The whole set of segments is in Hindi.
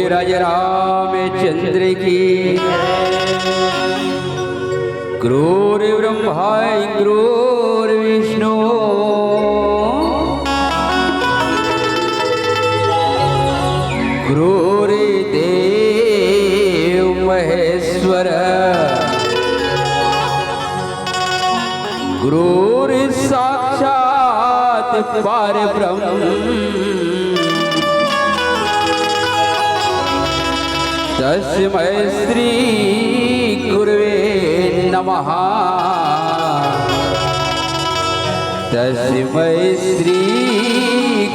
राज रामचंद्र की। क्रूर ब्रह्मा क्रूर विष्णु क्रूर देव महेश्वर क्रूर साक्षात पार ब्रह्म तस्मै श्री गुरुवे नमः। तस्मै श्री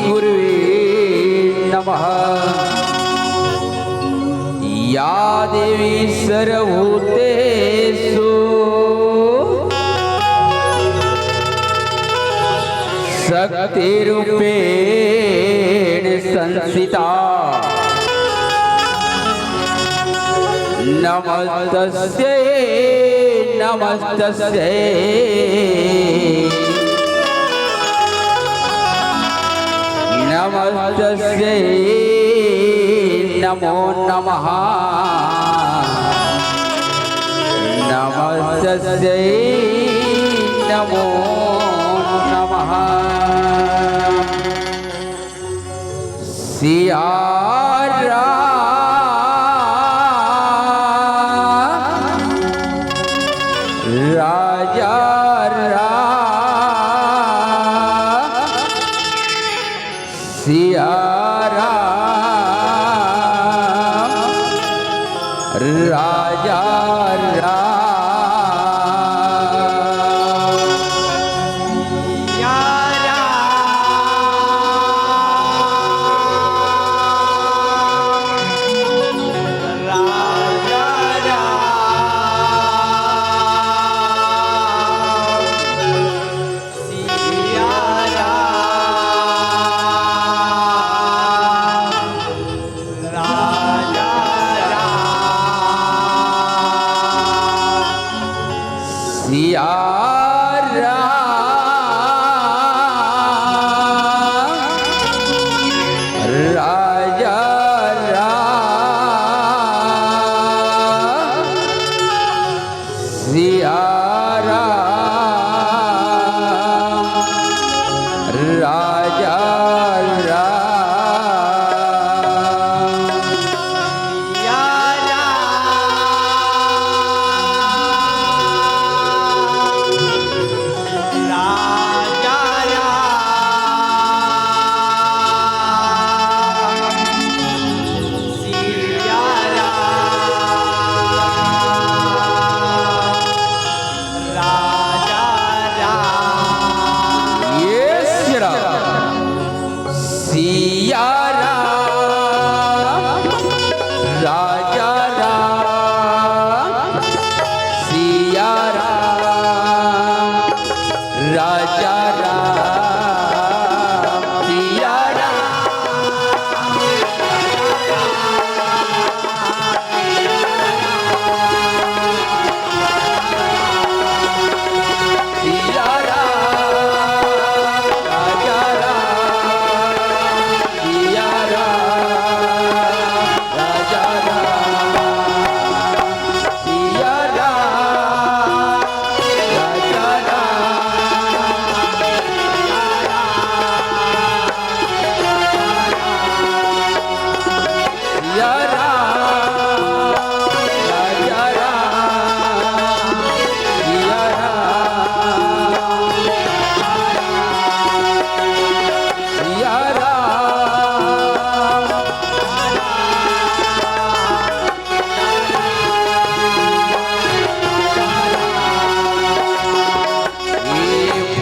गुरुवे नमः। या देवी सर्वभूतेषु शक्तिरूपेण संस्थिता नमस्तस्यै नमस्तस्यै। नमस्तस्यै नमो नमः। नमस्तस्यै नमो नमः। सिया राजा सिया राजा सिया राजा सिया राजा सिया राजा सिया राजा सिया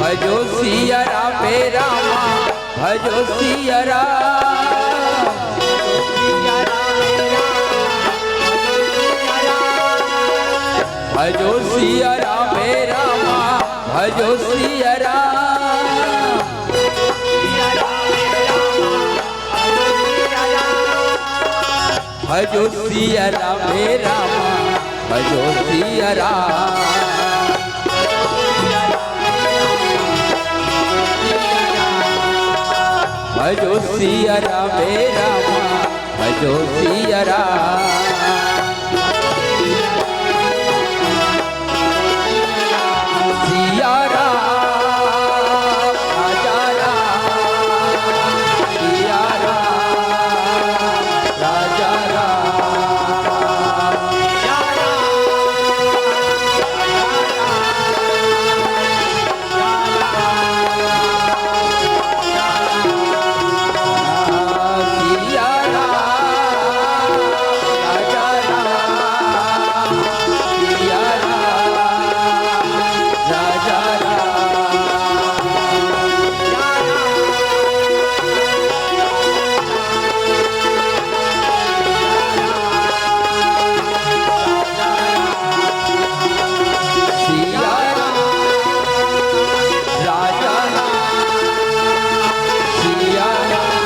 भजो सिया रामे रामा भजो सिया भजो सिया रामे रामा भजो सिया भजो सिया रामे रामा भजो सिया भजो सिया रामे रामा भजो सिया राम। सिया राम राजा राम, सिया राम राजा राम भजो सिया राम, सिया राम,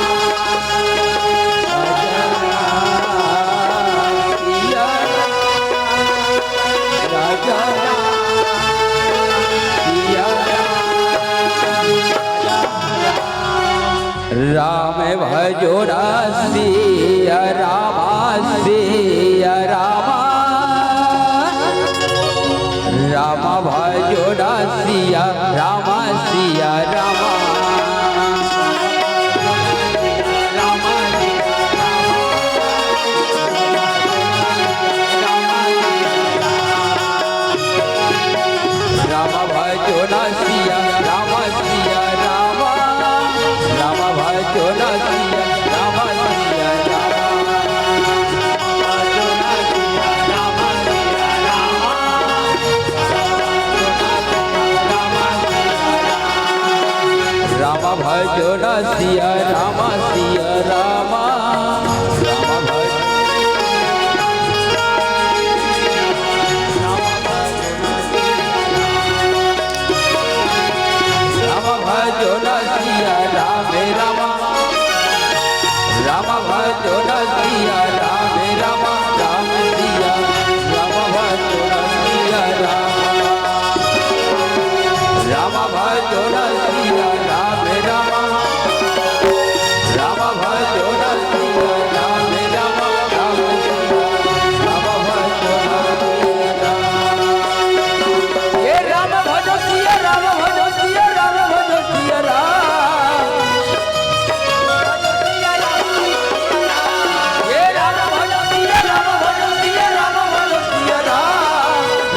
राम भजो सिया राम, सिया राम, राम भजो सिया राम, सिया राम, राम भजो सिया राम, सिया राम, राम भजो सिया राम, सिया राम, राम भजो सिया राम राम, राम भजो सिया राम राम, राम सिया राम भजो सिया राम, राम भजो सिया राम राम, राम भजो सिया राम राम, राम सिया राम भजो सिया राम। ये राम भजो सिया राम, भजो सिया राम, भजो सिया राम, ये राम भजो सिया राम, भजो सिया राम, भजो सिया राम,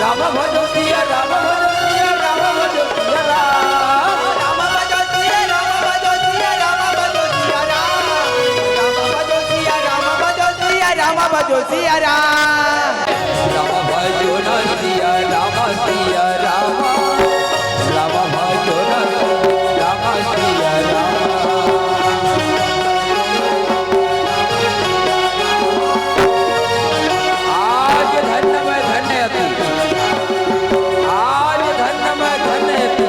राम भजो सिया राम, भजो सिया राम, भजो सिया राम, राम भजो सिया राम, भजो सिया राम, भजो सिया राम, राम भजो सिया राम, भजो सिया राम, राम भजो सिया राम, सिया राम, राम भजो राम, सिया राम। आज धन्य में धन्य अति, आज धन्य में धन्य अति,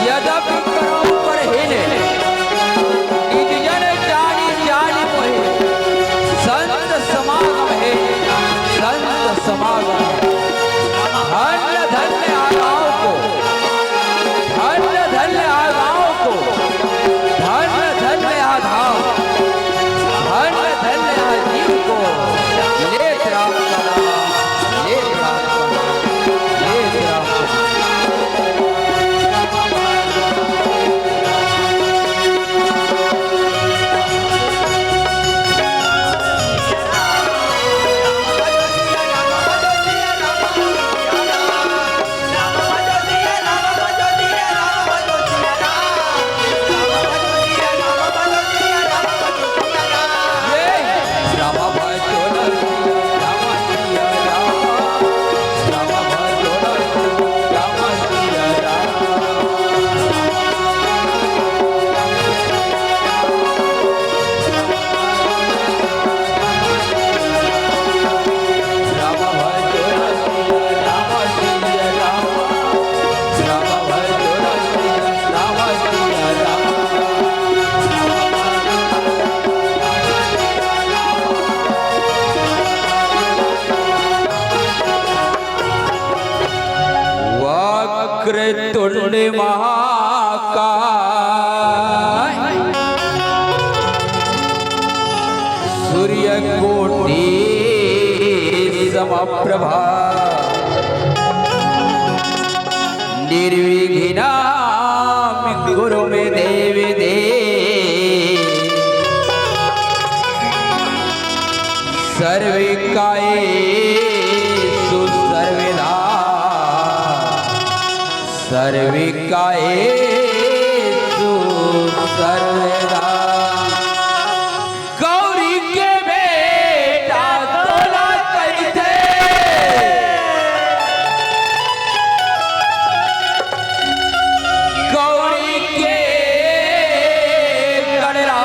यद्यपि कर्म पर हेने निज जन जानी जानी मोहे, संत समागम है समप्रभा निर्विघ्ना गुरु में देव दे सर्विकाये सुसर्वदा सर्विकाये सुसर्वदा गौरी के बेटा तोला करते गौरी के गणरा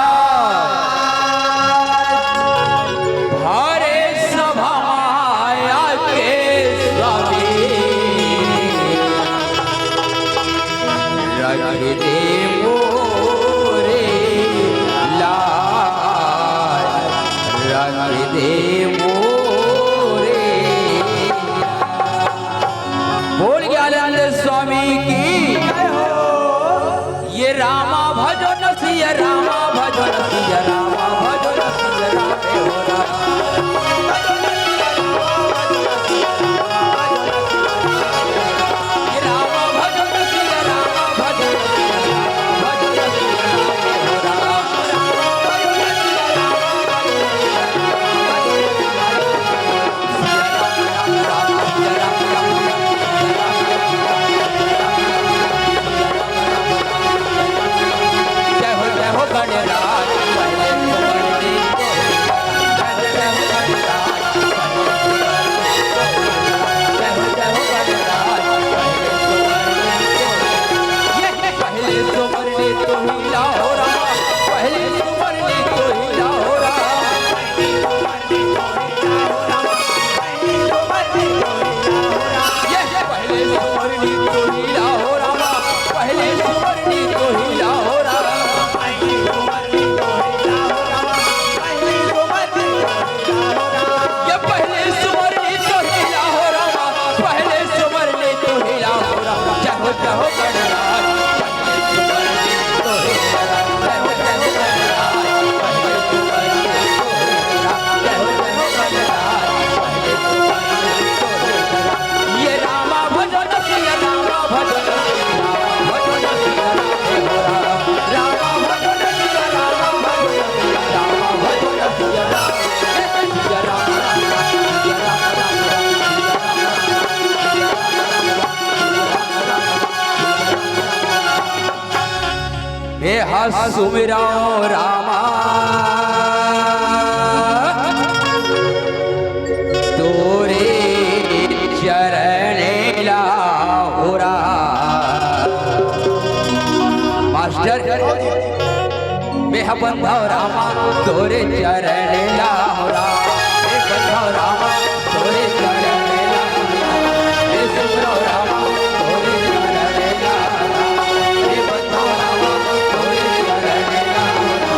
भारे सभा माया के स्वामी रख दे मोरे लाल रख दे मोरे बोल ज्ञानानंद स्वामी की ये रामा भजो नसिया रामा भजो नसिया रामा भजो नसिया रामे हो राम ये रामा भजो नसिया रामा भजो नसिया भजो नसिया रामे हो राम जय हो गणराज पहले सुवर्णी को जय हो गणराज जय हो गणराज पहले सुवर्णी तो हिला हो रहा पहले सुवर्णी तो हिला हो रहा पहले सुवर्णी तो हिला हो रहा पहले सुवर्णी तो हिला हो रहा ये पहले सुवर्णी तो हिला हो रहा पहले सुवर्णी तो हिला हो रहा जय हो गणराज पहले सुवर्णी तो हिला जय हो गणराज पहले सुवर्णी तो हिला जय हो गणराज पहले सुवर्णी तो हिला ये रामा भजो नसिया रामा भजो नसिया रामा भजो नसिया रामे हो राम रामा भजो नसिया रामा भजो नसिया रामा भजो नसिया रामे सिया राम सिया राम बेहद सुमिरो रामा तोरे चरण लाहुरा मास्टर बेहबंधव रामा तोरे चरण लाहुरा बेहबंधव रामा तोरे चरण लाहुरा बेसुरो रामा तोरे चरण लाहुरा बेहबंधव रामा तोरे चरण लाहुरा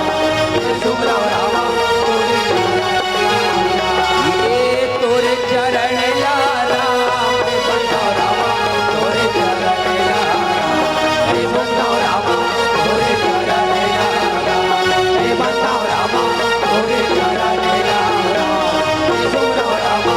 बेसुरो रामा तोरे चरण लाहुरा ये तोरे चरण लारा बेहबंधव रामा तोरे चरण लाहुरा बेहबंधव रामा तोरे चरण लाहुरा बेहबंधव रामा तोरे चरण लाहुरा बेसुरो रामा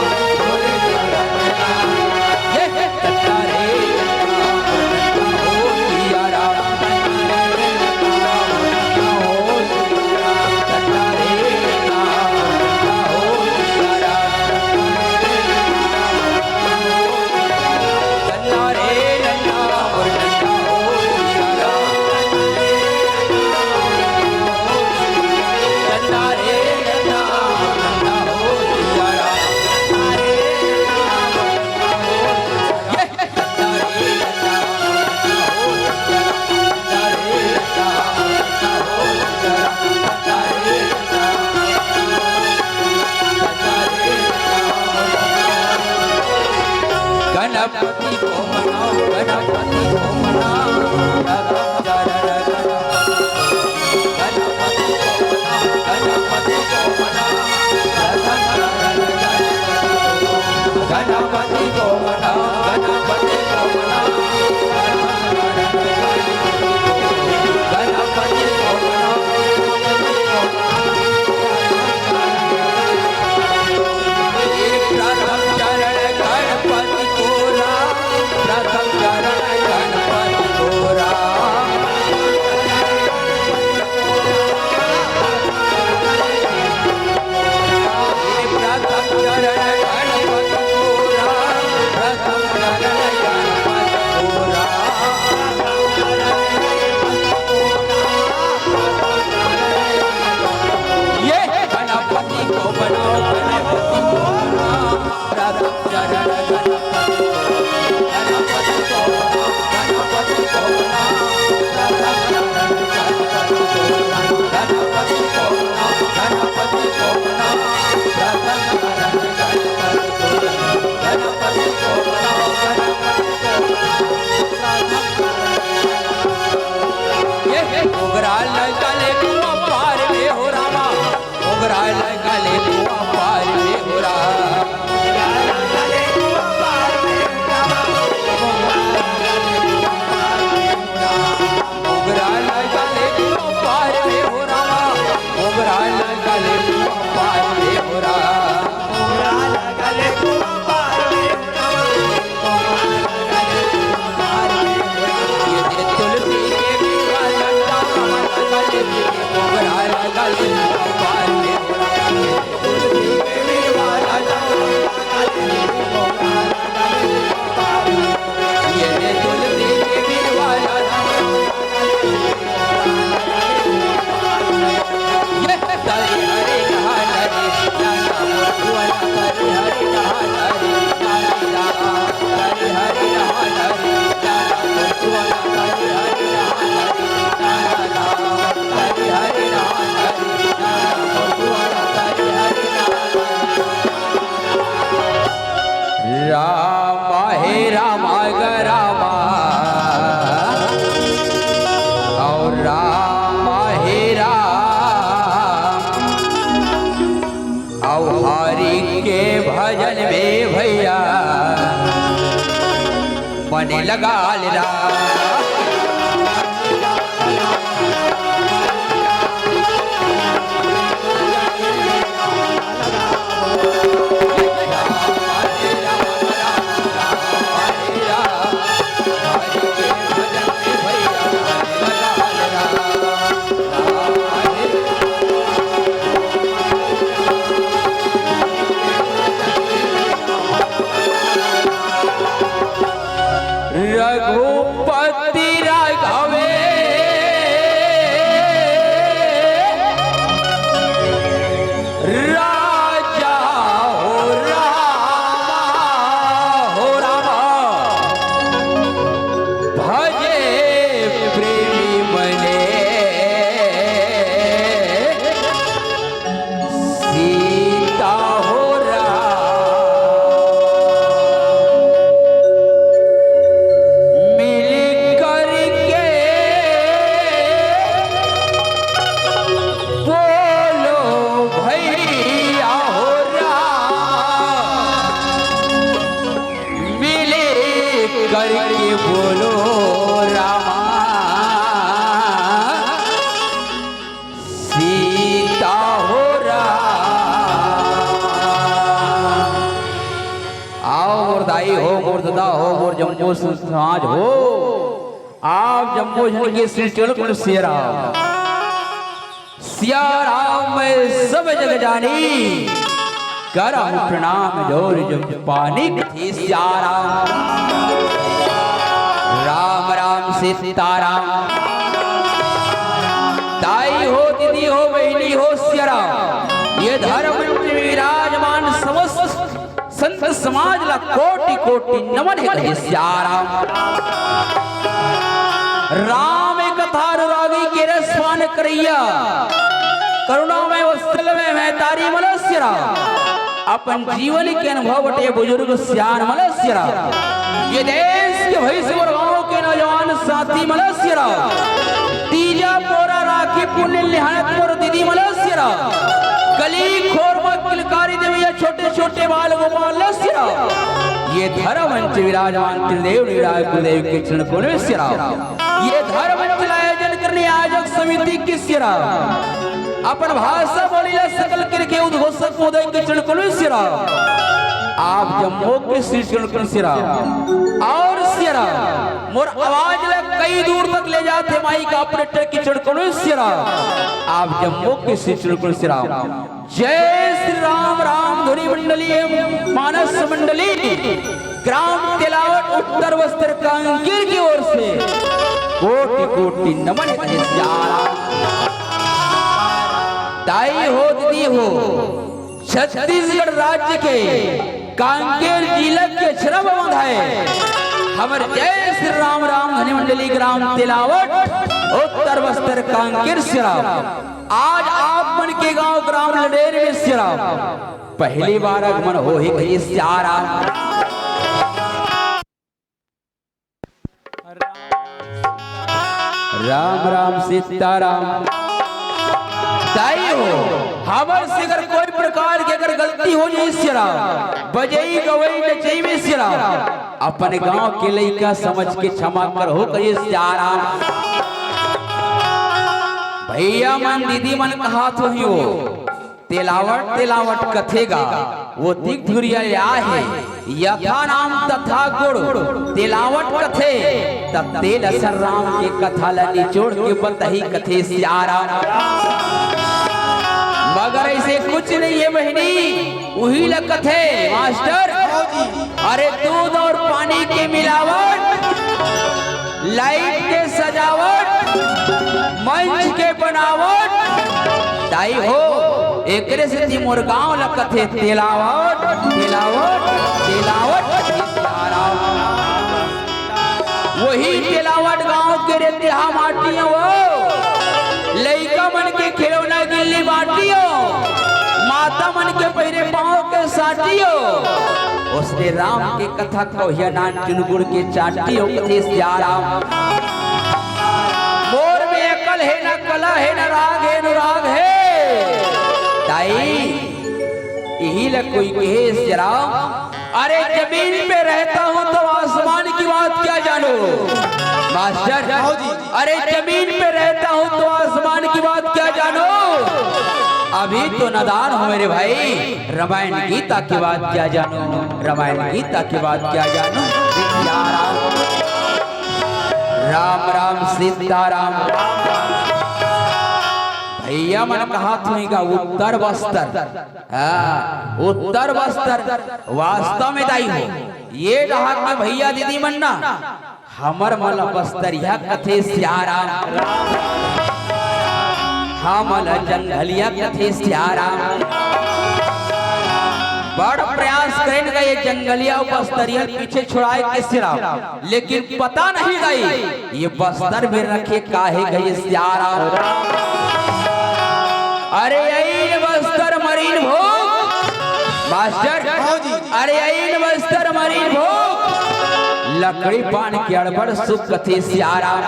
मोगरा लगले कुआ पार में हो रामा मोगरा लगले कुआ पार में हो रामा मोगरा लगले कुआ पार में हो रामा मोगरा लगले कुआ पार में हो रामा ये दे तुलसी के बिरवा लटा लगले मोगरा लगले कुआ पार में हो रामा तुलसी के बिरवा लटा ये दे तुलसी के बिरवा लटा ये हरे हरे कहा हरे जाना मोरवाला हरे हरे कहा हरे जाना हरे हरे कहा हरे जाना मोरवाला हरे हरे कहा हरे जाना हरे हरे कहा हरे जाना मोरवाला हरे हरे कहा राम हे राम रामा और राम हे राम और हरि के भजन में भैया मन लगा लेना रघुपति राघवे राजा हो रामा भजे प्रेमी बने सीता हो करके बोलो रामा सीता हो आओ मोर दाई हो मोर दादा हो मोर जम्मू समाज हो आप जम्मू के श्री चल सिया राम मैं सब जग जानी कर प्रणाम जोर जब पानी थी सिया राम राम सीताराम ताई हो दीदी हो बहनी हो सिया ये धर्म विराजमान समस्त संत समाज ला कोटि कोटि नमन है सिया राम कथा अनुरागी के रसवान करैया करुणा में वत्सल में मैं तारी मलस्य अपन जीवन के अनुभव बटे बुजुर्ग सियान मलस्य ये देश के भैंसवर गांव के नौजवान साथी मलस्य तीजा पोरा राखी पुण्य निहायत मोर दीदी मलस्य गली खोर किलकारी देविया छोटे छोटे बाल गोपाल ये धर्मवंच विराजमान त्रिदेव निराय कुलदेव के चरण पुण्य ये धर्मवंच आयोजन करने आयोजक समिति की अपन भाषा बोलीला सकल के उद्घोषक महोदय के चरण पुण्य आप जम्मू के श्री चरण और मोर आवाज ले कई दूर तक ले जाते माइक ऑपरेटर की चरण आप जम्मू के श्री चरण जय श्री राम राम ध्वनि मंडली मानस मंडली ग्राम तिलावट उत्तर वस्त्र कांकेर की ओर से कोटि कोटि नमन है ताई हो दीदी हो छत्तीसगढ़ राज्य के कांकेर जिला के श्रम है हमारे जय श्री राम राम ध्वनि मंडली ग्राम तिलावट उत्तर बस्तर कांकेर सिराम आज आप मन के गांव ग्राम लडेर में सिराम पहली बार आगमन हो ही गई सियारा राम राम सीताराम। ताई हो हमर से अगर कोई प्रकार की अगर गलती हो जाए सिरा बजई गवई नचई में सिरा अपने गांव के लइका समझ के क्षमा कर हो कहिए सियाराम। भैया मन दीदी मन कहा तो ही हो तेलावट तेलावट कथेगा वो दिख धुरिया है यथा नाम तथा गुड़ तेलावट कथे तब तेल असर राम के कथा ला निचोड़ के बतही कथे सियाराम। मगर ऐसे कुछ नहीं है बहनी वही लगत है मास्टर। अरे दूध और पानी के मिलावट लाइट के सजावट मंच के बनावट ताई हो एकरे से मोर गांव लगत है तेलावट तेलावट तेलावट वही तेलावट गांव के रेते माटियों वो लइका मन के खिलौना गिल्ली बाटियो माता मन के पहरे पांव के साटियो उसने राम के कथा कहिया नान चुनगुड़ के चाटियो कथे सियाराम। मोर में अकल है न कला है न राग है अनुराग है ताई यही ल कोई कहे सियाराम। अरे जमीन पे रहता हूँ तो आसमान की बात क्या जानो मास्टर। अरे जमीन पे रहता हूँ तो आसमान की बात क्या जानो अभी तो नादान हो मेरे भाई रामायण गीता की बात क्या जानो रामायण गीता की बात क्या जानो। राम राम सीताराम। भैया मन कहा का उत्तर बस्तर उत्तर बस्तर वास्तव में दाई हो ये कहा कि भैया दीदी मन्ना हमर मल बस्तरिया कथे सियाराम हमल जंगलिया कथे सियाराम। बड़ प्रयास करें गए जंगलिया बस्तरिया पीछे छुड़ाए के सिराम लेकिन पता नहीं गई ये बस्तर में रखे काहे गए सियाराम। अरे ऐन बस्तर मरीन भोग मास्टर। अरे ऐन बस्तर मरीन भोग लकड़ी पान के अड़बड़ सुख कथे सियाराम।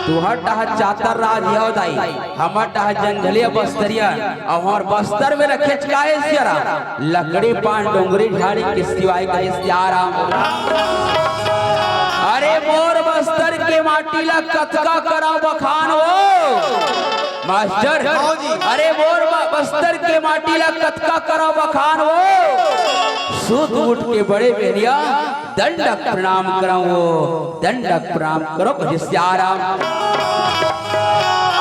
तुहर टह चातर राज है दाई हमर टह जंगलिया बस्तरिया और बस्तर में रखे काहे सियाराम लकड़ी पान डोंगरी झाड़ी के सिवाय कहे सियाराम। अरे मोर बस्तर के माटी ला कतका करा बखान हो मास्टर। अरे मोर बस्तर के माटी ला कतका करा बखान हो सुध उठ के बड़े बेरिया दंडक प्रणाम करो दंडक प्रणाम करो कहे सियाराम।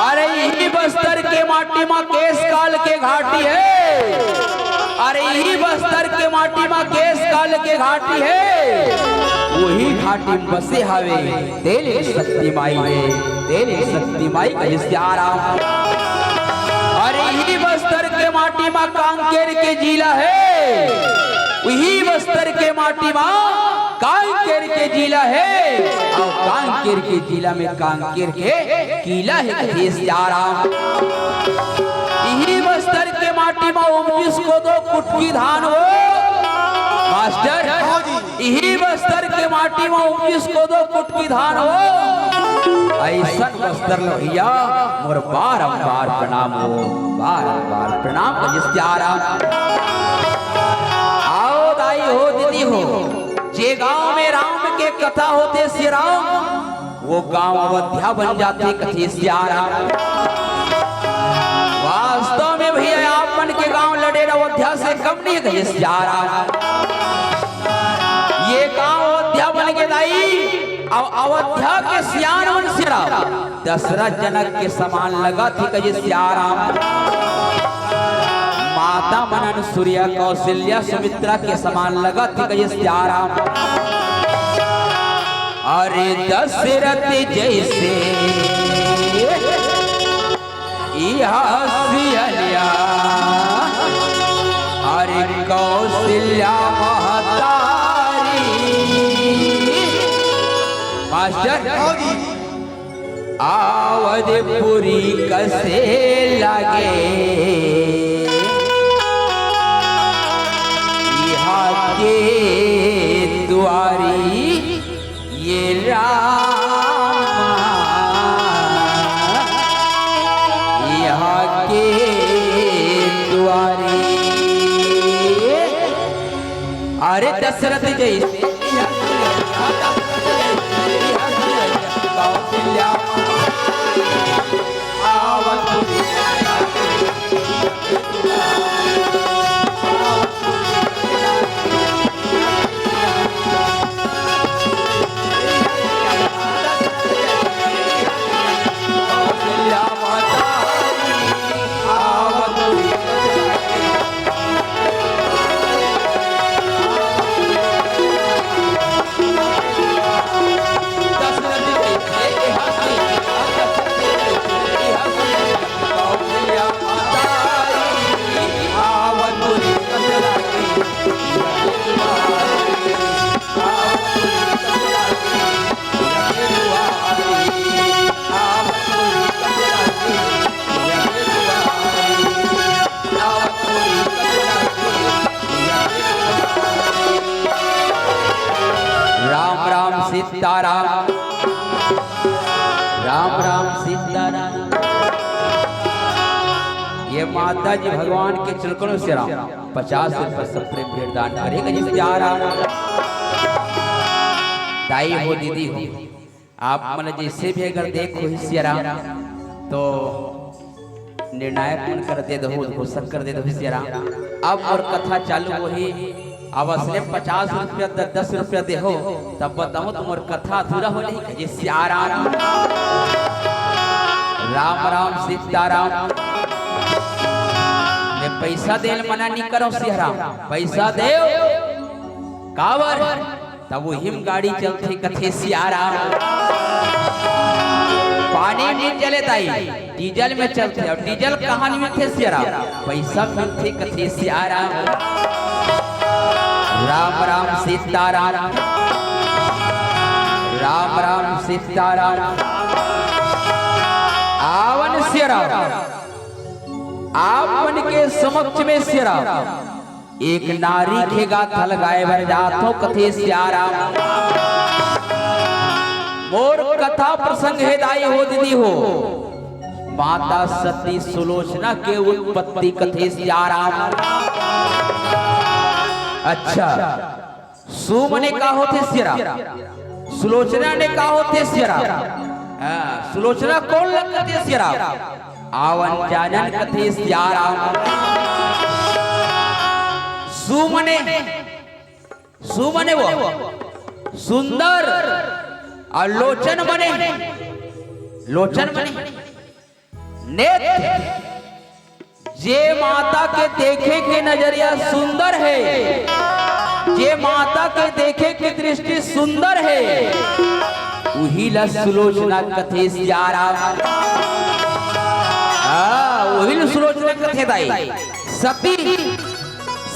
अरे यही बस्तर के माटी माँ केस काल के घाटी है अरे यही बस्तर के माटी माँ केस काल के घाटी है वही घाटी में बसे हवे तेरे शक्ति माई है तेरे शक्ति माई कहे सियाराम। अरे यही बस्तर के माटी माँ कांकेर के जिला है वही बस्तर के माटी माँ कांकेर के जिला है और कांकेर के जिला में कांकेर के किला है कहे सियाराम। यही बस्तर के माटी माँ 19 को 2 कुटकी धान हो मास्टर। यही बस्तर के माटी में 19 को 2 कुटकी धान हो ऐसा बस्तर लोहिया मोर बारंबार प्रणाम हो बारंबार प्रणाम कहे सियाराम। आओ दाई हो दीदी हो जे गांव में राम के कथा होते सियाराम वो गांव अवध्या बन जाते कथे सियाराम। वास्तव में भैया आप मन के गांव लड़े अयोध्या से कम नहीं कहे सियाराम। ये गांव अयोध्या बन के दाई अयोध्या के सियान मन सियाराम दशरथ जनक के समान लगा थी कहे सियाराम। माता मनन सूर्या कौशल्या सुमित्रा के समान लगा थी कहे सियाराम। अरे दशरथ जैसे सिया अरे कौशल्या महतारी मास्टर। आवधपुरी कसे लगे यहाँ के द्वारी ये राम अरे दशरथ जैसे कौशल्या आवत सीताराम राम राम सीताराम। ये माता जी भगवान के चिलकनों से राम 50 रुपये सब प्रेम भेंट दान करेगा जी सीताराम। दाई हो दीदी हो आप मन जैसे भी अगर देखो सीताराम तो निर्णायक मन कर दे दो घोषक कर दे दो सीताराम। अब और कथा चालू वही अब असले 50 रुपया 10 रुपया दे हो तब बताओ तुम्हार कथा अधूरा हो नहीं जी सीताराम राम राम सीताराम। ने पैसा देल मना नहीं करो सीताराम पैसा दे कावर तब वो हिम गाड़ी चलती कथे सीताराम। पानी नहीं चले ताई डीजल में चलते और डीजल कहानी में थे सीताराम पैसा मिलते कथे सीताराम। राम राम सीताराम राम राम सीताराम। आवन सीताराम आपन के समक्ष में सीताराम एक नारी के गाथा लगाए बर जातो कथे सीताराम। मोर कथा प्रसंग है दाई हो दीदी हो माता सती सुलोचना के उत्पत्ति कथे सीताराम। अच्छा सुमने का होते सीताराम सुलोचना ने का होते सीताराम। सुलोचना कौन लगते सीताराम आवन जानन कथे सीताराम। सुमने सुमने वो सुंदर और लोचन बने लोचन बने नेत्र जे माता के देखे के नजरिया सुंदर है जे माता के देखे के दृष्टि सुंदर है वही ला सुलोचना कथे सीताराम। वही ला सुलोचना कथे दाई। सती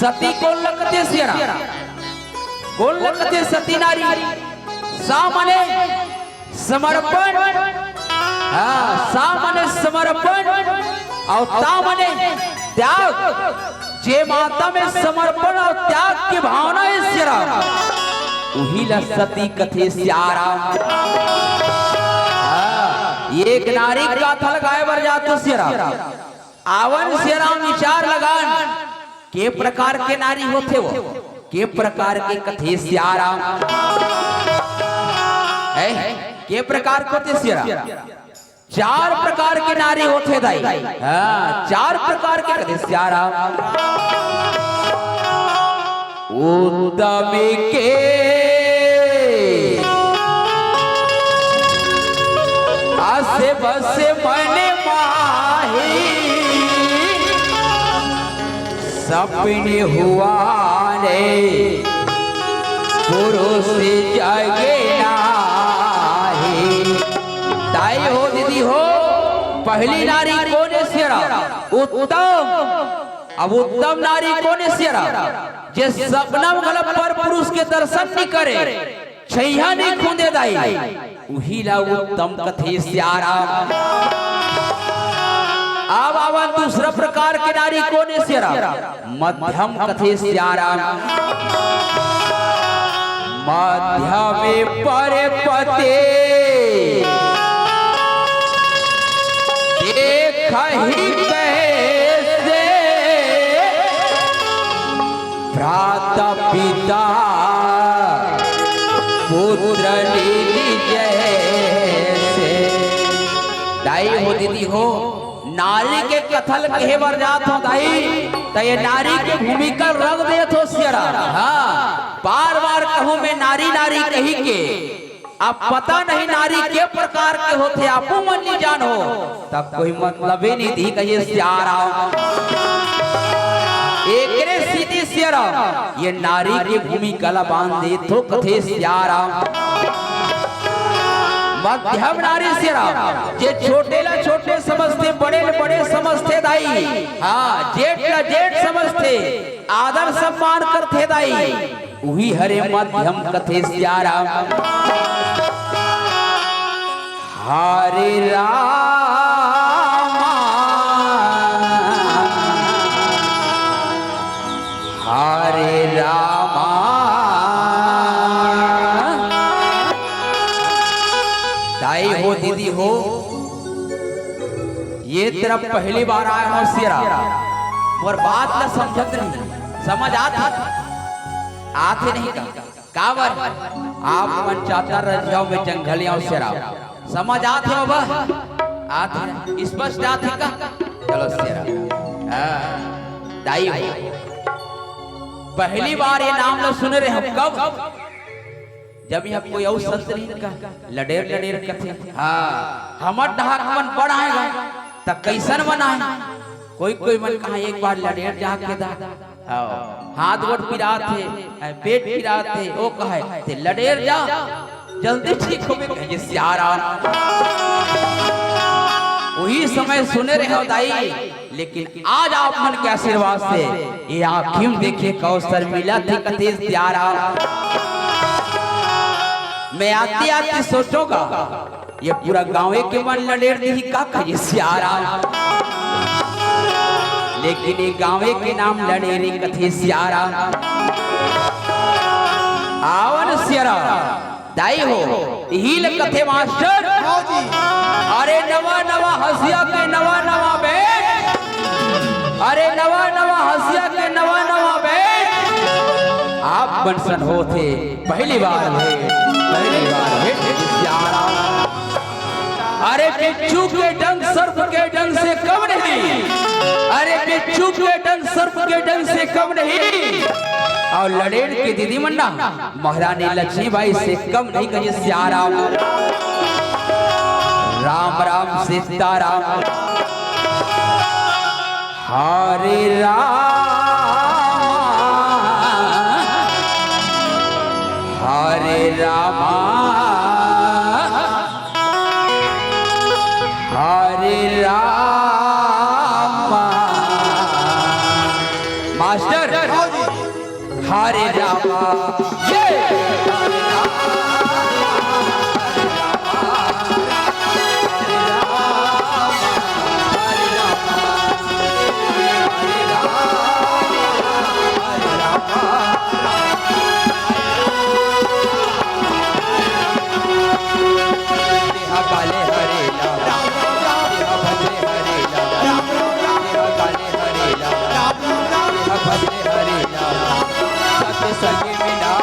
सती कौन लगते सीताराम कौन लगते सती नारी सामने समर्पण सामने समर्पण और तामने त्याग जे माता में समर्पण और त्याग की भावना है सीताराम वही ला सती कथे सीताराम। एक नारी गाथा लगाए बर जातो सीताराम आवन सीताराम विचार लगान के प्रकार के नारी होते वो के प्रकार के कथे सीताराम है के प्रकार के होते सीताराम। 4 प्रकार के नारी होते दाई 4 प्रकार के कथे सीताराम। उत्तम के आसे बसे मने माही सपने हुआ रे पुरुष जगे नाही। दाई हो दीदी हो पहली नारी कौन है सीताराम उत्तम। अब उत्तम नारी कौन है सीताराम जे सपनम गलत पर पुरुष के दर्शन नहीं करे छैया नहीं खूंदे दाई वही ला उत्तम कथे सीताराम। अब आवा दूसरा प्रकार के नारी कौन है सीताराम मध्यम कथे सीताराम। मध्यम पर पते देखहि कैसे भ्राता पिता पुत्र जैसे। दाई हो दीदी हो, नारी के कथल कहे बर जात हो दाई, तो ये नारी के भूमिका रख दे तो सियरा। हाँ, बार बार कहूँ मैं नारी नारी कही के, अब पता नहीं नारी के प्रकार के होते, आपको मन नहीं जानो, तब कोई मतलब ही नहीं दी कहिए सियारा। एक सीधी सियारा, ये नारी की भूमिका ला बांध दे तो कथे सियारा। मध्यम नारी सियारा, जे छोटे ला छोटे समझते, बड़े ला बड़े समझते दाई। हाँ, जेठ ला जेठ समझते, आदर सम्मान करते दाई, वही हरे मध्यम कथे सियारा। हरे राम हरे राम। दाई हो दीदी हो, ये तरफ पहली बार आया हो सिरा, और बात न समझत नहीं, समझ आते नहीं कावर आप मन चाहता रह जाओ में जंगलियां सिरा, समझ आते हो बा आते स्पष्ट आते का। चलो सिरा दाई हो, पहली बार ये नाम लो सुन रहे हो कब, जब यह कोई और संत नहीं का लडेर लडेर कथे। हाँ, हमर डहाक मन बढ़ाएगा त कैसन बनाए, कोई कोई मन कहा एक बार लडेर जाके दा, हाथ गोड़ पिरात है, पेट पिरात है, वो कहे ते लडेर जा जल्दी ठीक होवे कहे सियारा। वही समय सुने रहे हो दाई, लेकिन आज आप मन के आशीर्वाद से ये आँखियों देखिए कौशल मिला थी कथे सियारा। मैं आती आती सोचूंगा ये पूरा गाँव के मन लडेर दी का कहे सियारा, लेकिन ये गाँव के नाम लडेरी कथे सियारा। आवन सियारा दाई हो हील कथे मास्टर। अरे नवा नवा हसिया के नवा नवा बेट, अरे नवा नवा हसिया के नवा नवा बेट, आप बनसन होते पहली बार है, पहली बार है सियारा। अरे बिच्छू के डंग सर्प के डंग से कम नहीं, अरे बिच्छू के डंग सर्प के डंग से कम नहीं, और लडेर के दीदी मन्ना महारानी लक्ष्मीबाई से कम नहीं कहिए सियारा। राम राम सीताराम हरे राम हरे राम हरे राम। मास्टर हरे राम सगे मिला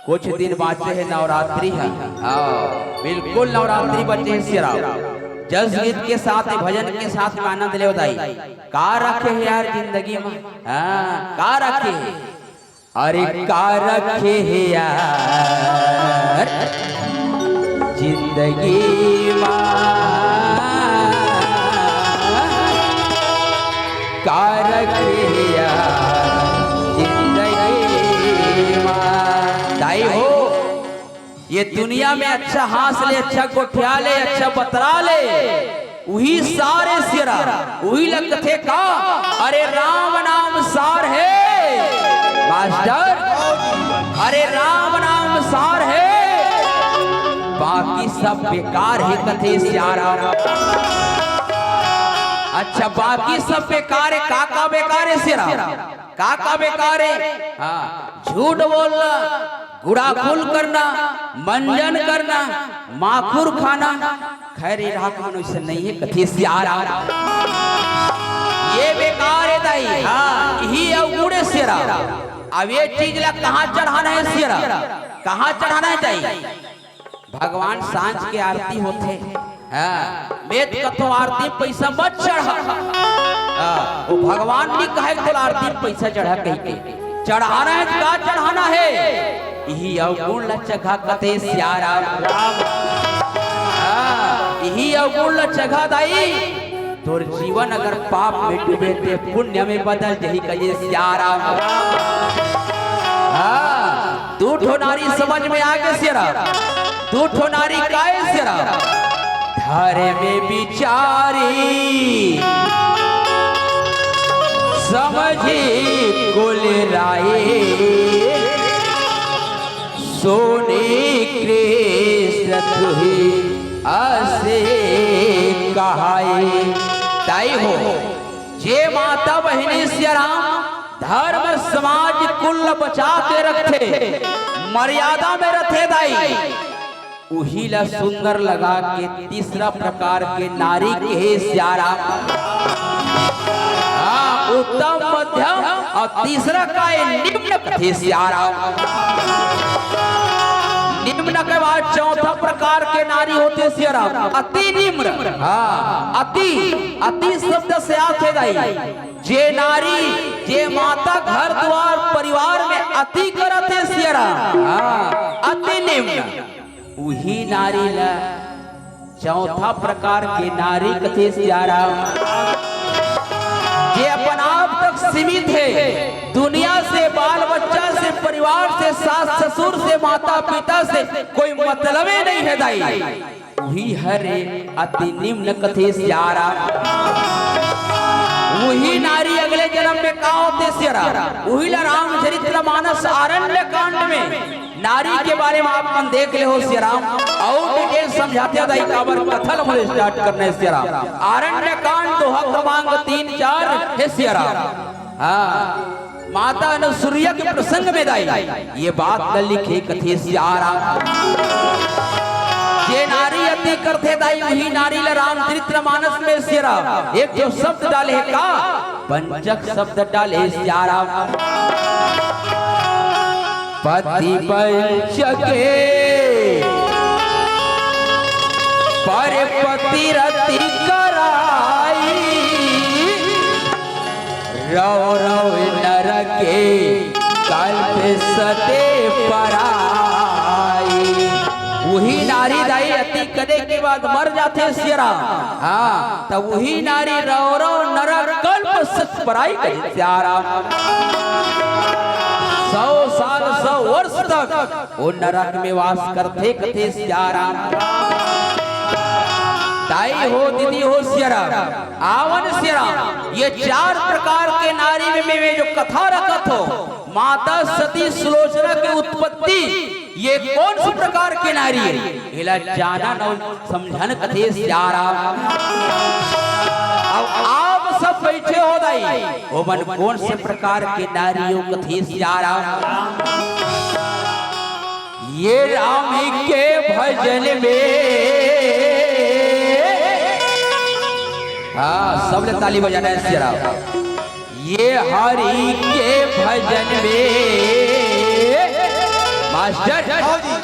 कुछ दिन बाचे है नवरात्रि है। बिल्कुल नवरात्रि बचे है सिरा। जस गीत के साथ भजन के साथ आनंद ले बताई का रखे है यार जिंदगी में। का रखे है, अरे का रखे है यार जिंदगी में, का रखे है यार जिंदगी में। दाई हो ये दुनिया में अच्छा हास ले, अच्छा गोठिया ले, अच्छा बतरा ले, वही सारे सिरा वही लगते का। अरे राम नाम सार है मास्टर, अरे राम नाम सार है, बाकी सब बेकार है कथे सियारा। अच्छा बाकी सब बेकार है, काका बेकार है सिरा, काका बेकार है। हाँ झूठ बोलना, गुड़ाखुल करना, मंजन करना, माखुर खाना, खैर रहा खानो ऐसा नहीं है कथी सियारा। ये बेकार है दाई। हाँ यही अवगुड़े सिरा। अब ये चीज ला कहाँ चढ़ाना है सिरा, कहाँ चढ़ाना है चाहिए। भगवान सांझ के आरती होते, वेद कथो आरती पैसा मत चढ़ा। वो भगवान भी कहे तो आरती पैसा चढ़ा कहीं के चढ़ाना है, का चढ़ाना है यही अवगुण लचघा कथे सियारा। यही अवगुण लचघा दाई तोर जीवन अगर पाप में डूबे ते पुण्य में बदल जही कहे सियारा। तू ठो नारी समझ में आगे सियारा, तू ठो नारी काहे सियारा। धारे में बिचारी समझी कुल राये, सोने कृष्ण तुही असे कहाए। ताई हो जे माता बहिनी सियाराम धर्म समाज कुल बचा के रखे, मर्यादा में रखे दाई, उही ला सुंदर लगा के तीसरा प्रकार के नारी के सियारा। उत्तम मध्यम और तीसरा का निम्न कथे सियारा। निम्न के बाद चौथा प्रकार के नारी होते सियारा अति निम्न। अति अति शब्द से आते दाई जे नारी जे माता घर द्वार परिवार में अति करते सियारा, अति निम्न वही नारी ला चौथा प्रकार के नारी कथे सियारा। ये अपन आप तक सीमित है, दुनिया से, बाल बच्चा से, परिवार से, सास ससुर से, माता पिता से कोई मतलब नहीं है दाई, वही हरे अति निम्न कथे सियारा। वही नारी अगले जन्म में का होते सियारा। वही रामचरितमानस आरण्य कांड में नारी के बारे में आप मन देख ले हो सियाराम, और डिटेल समझाते दाई काबर कथल मुझे स्टार्ट करने सियाराम। आरण्य कांड तो हक मांग 3-4 है सियाराम। माता अनुसूया के प्रसंग में दाई ये बात न लिखे कथे सियारा। ये नारी अति करते दाई वही नारी ला रामचरितमानस में सियारा एक जो शब्द डाले है का पंचक शब्द डाले सियारा। पति पंचके पर पति रति कराई, रव रव नरके कल्प सते पराई। वही नारी दाई अति करे के बाद मर जाते सियारा। तो वही नारी रव रव नरक कल्प सत पराई कही सियारा। 100 साल 100 वर्ष तक वो नरक में वास करते कथे सियारा। ताई हो दीदी हो सियारा, आवन सियारा। ये 4 प्रकार के नारी में जो कथा रखत हो माता सती सुलोचना की उत्पत्ति, ये कौन सी प्रकार के नारी है इला जाना न समझन कथे सियारा। आप सब बैठे हो दाई वो मन कौन से प्रकार के नारियों कथे सियारा। ये राम के भजन में सब ने ताली बजाना है सियारा। ये हरि के भजन में मास्टर हाँ जी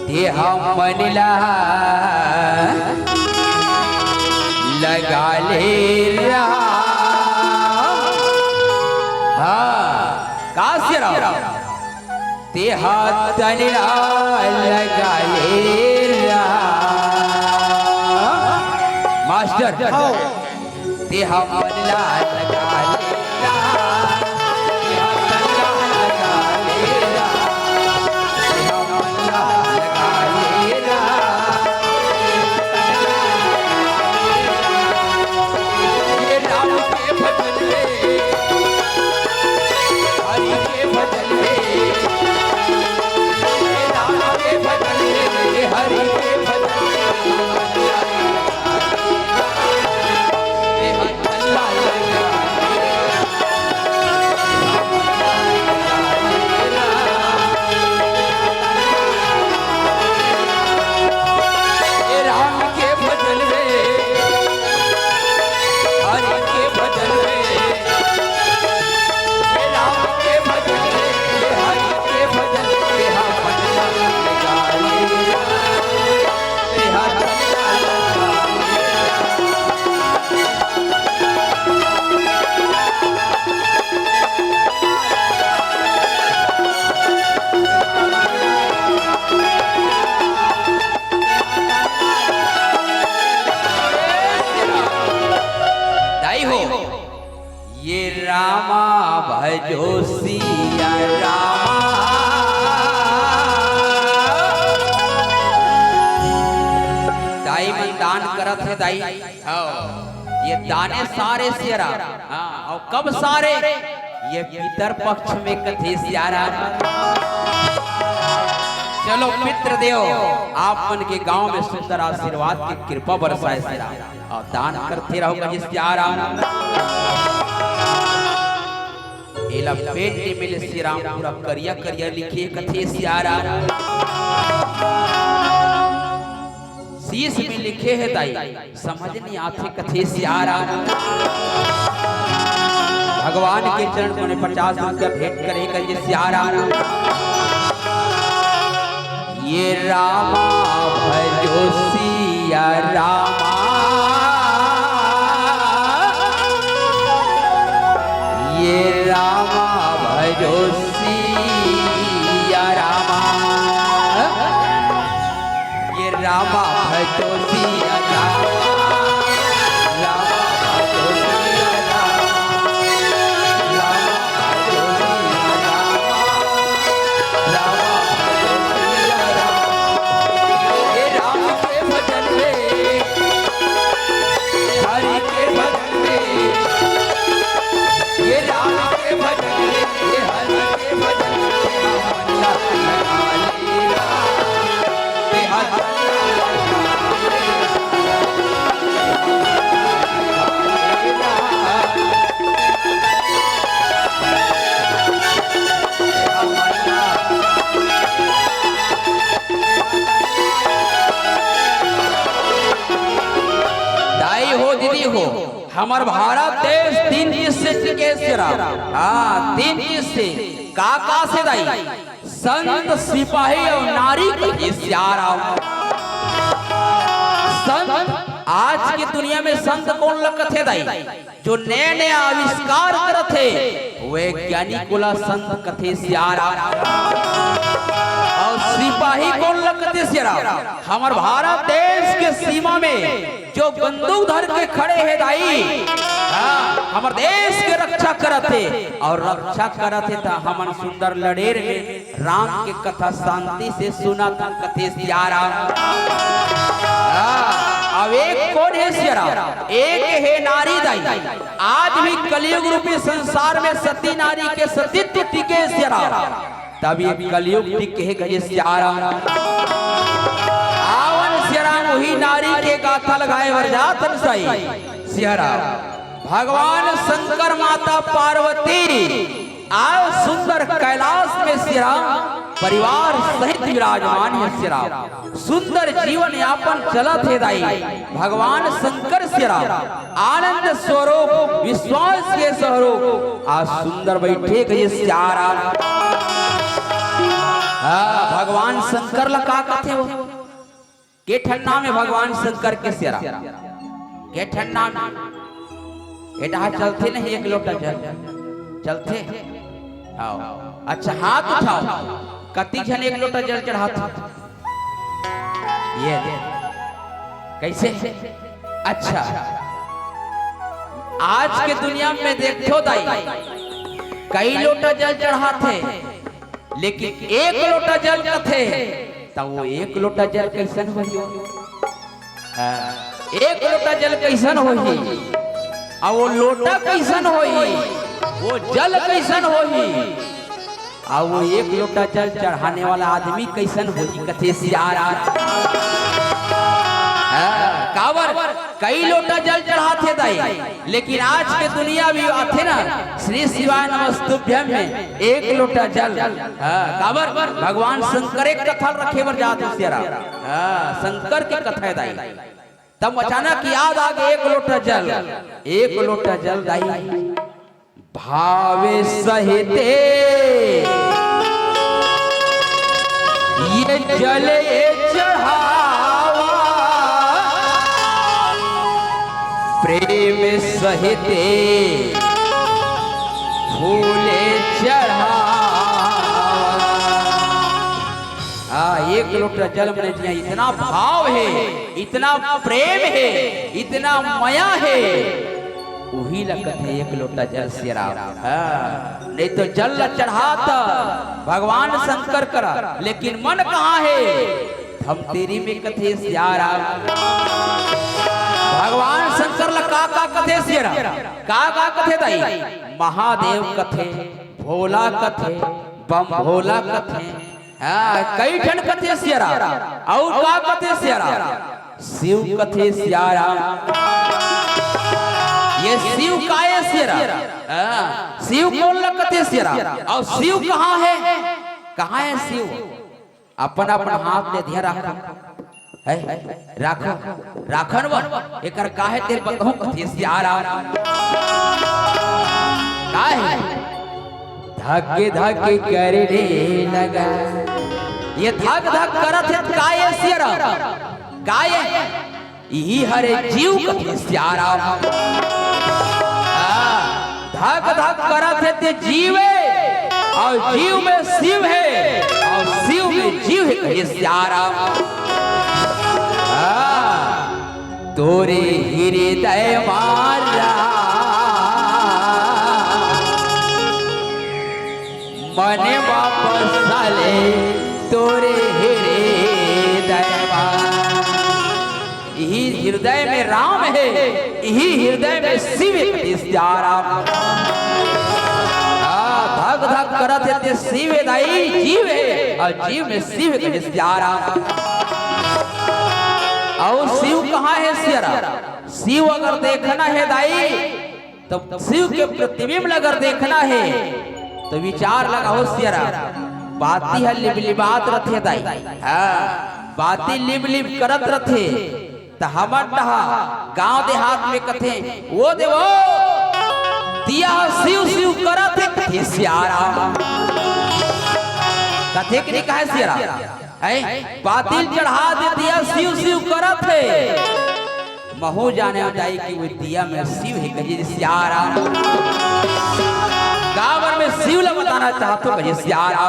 ते हम मनिला लगा ले काश्य ते हाथ तनिला लगा ले मास्टर हाँ ते हम मनिला लगा ले रामा भजो सिया रामा दाई में दान करत है दाई ये दाने सारे सिया और कब सारे ये पितर पक्ष में कथे सियारा चलो मित्र देव आप मन के गांव में सुंदर आशीर्वाद की कृपा बरसाए सिया और दान करते रहो कहीं सियारा एला पेट ने मिले श्री राम पूरा करिया करिया लिखे कथे सियारा शीश में लिखे है दाई समझ नहीं आते कथे सियारा भगवान के चरण में 50 रुपया भेंट करेगा ये सियारा ये रामा भजो सिया रामा ये रामा भजो सिया रामा ये रामा भजो सिया रामा रामा भजो सिया रामा रामा भजो सिया रामा रामा भजो सिया रामा ये राम के भजन में हरि के भजन में ये राम के भजन ये हरि के भजन दाई हो दीदी हो हमार भारत देश 3 चीज से टिके सिरा हाँ 3 चीज से का से दाई संत सिपाही और नारी की सियारा संत आज की दुनिया में संत कौन लगत है दाई जो नए नए आविष्कार करत है वैज्ञानिक कोला संत कथे सियारा और सिपाही कौन लगत है सियारा हमार भारत देश के सीमा में जो बंदूक धर के खड़े हैं दाई हमारे देश के रक्षा करते और रक्षा करते था हमन सुंदर लड़ेर में राम के कथा शांति से सुना था कथे सियारा अब एक कौन है सियारा एक है नारी दाई आज भी कलयुग रूपी संसार में सती नारी के सतीत्व टिके सियारा तभी कलयुग टिके गए सियारा आवन सियारा वही नारी के गाथा लगाए वरजातन सही सियारा भगवान शंकर माता पार्वती आज सुंदर कैलाश में सिरा परिवार सहित विराजमान है सिरा सुंदर जीवन यापन चलत है दाई भगवान शंकर सिरा आनंद स्वरूप विश्वास के स्वरूप आज सुंदर बैठे गए सियारा हाँ भगवान शंकर ला का कहते हो के ठन्ना में भगवान शंकर के सेरा के ठन्ना में एटा चलते नहीं एक लोटा जल चलते आओ अच्छा हाथ उठाओ कति जन एक लोटा जल चढ़ाते ये कैसे अच्छा आज के दुनिया में देखो दाई कई लोटा जल चढ़ाते लेकिन एक लोटा जल कथे तब वो एक लोटा जल कैसन होई एक लोटा जल कैसन होई और वो लोटा कैसन होई वो जल कैसन होई और वो एक लोटा जल चढ़ाने वाला आदमी कैसन होई कथे सियारा कावर कई लोटा जल चढ़ाते दाई लेकिन आज के दुनिया भी आते ना श्री शिवाय नमस्तुभ्यम में एक लोटा जल कावर भगवान शंकर एक कथा रखे बर जाते सियारा शंकर की कथा है दाई तब अचानक याद आ गया एक लोटा जल दाई भावे सहिते ये जले चढ़ावा प्रेम सहिते फूले चढ़ा एक लोटा जल में जिया इतना भाव है इतना प्रेम है इतना माया है वही लगत है एक लोटा जल सिरा नहीं तो जल चढ़ाता भगवान शंकर करा लेकिन मन कहाँ है हम तेरी में कथे सियारा भगवान शंकर का कथे सियारा का कथे दाई महादेव कथे भोला कथे बम भोला कथे कई ठन कथे सियारा और का कथे सियारा शिव कथे सियारा ये शिव का है सियारा शिव कौन लगते सियारा और शिव कहाँ है शिव अपन अपन हाथ में ध्यान रखो राखन वन एकर काहे तेरे बतहो कथे सियारा काहे धक्के धक्के करने लगा ये धक धक करत है काहे सियारा काहे यही हरे जीव कथे सियारा धक धक करत है ते जीवे और जीव में शिव है और शिव में जीव है कहे सियारा तोरे हृदय मारा मने वापस साले तोरे हृदय यही हृदय में राम है यही हृदय में शिव है सियारा धक धक करत है शिव दाई जीव है और जीव में शिव है सियारा और शिव कहाँ है सियारा शिव अगर देखना है दाई तो शिव के प्रतिबिंब अगर देखना है तो विचार लगाओ सियारा बाती है लिबलिबात रथे दाई बाती लिब लिब करत रथे तो हमर डहा गांव देहात में कथे वो देवो दिया शिव शिव करत है कथे सियारा कथे के कहे सियारा पातिल चढ़ा दे दिया शिव शिव करत है महू जाने जाए कि वो दिया में शिव है कहे सियारा गाँव में शिव ला बताना चाहतो कहे सियारा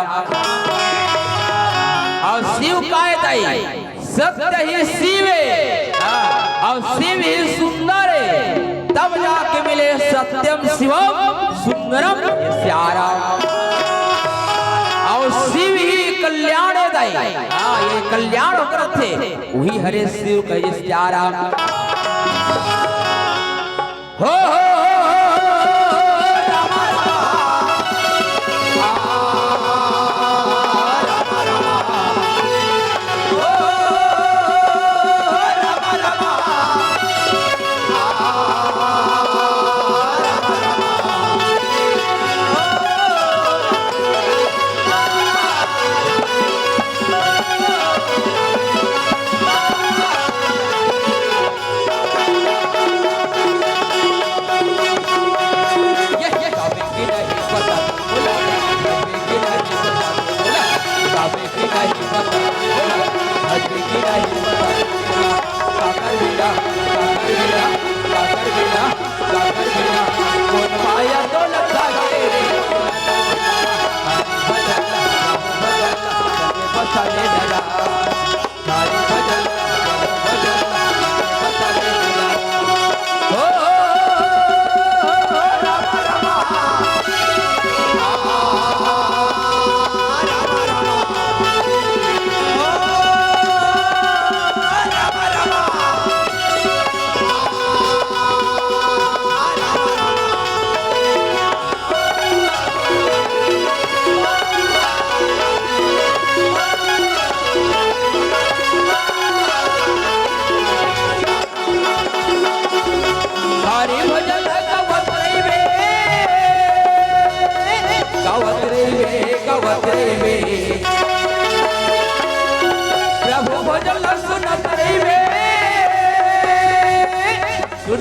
और शिव काहे दाई सत्य ही शिव और शिव ही सुंदर है तब जाके मिले सत्यम शिवम सुंदरम सियारा और शिव ही कल्याण दाई ये कल्याण करत थे वही हरे शिव कहे सियारा हो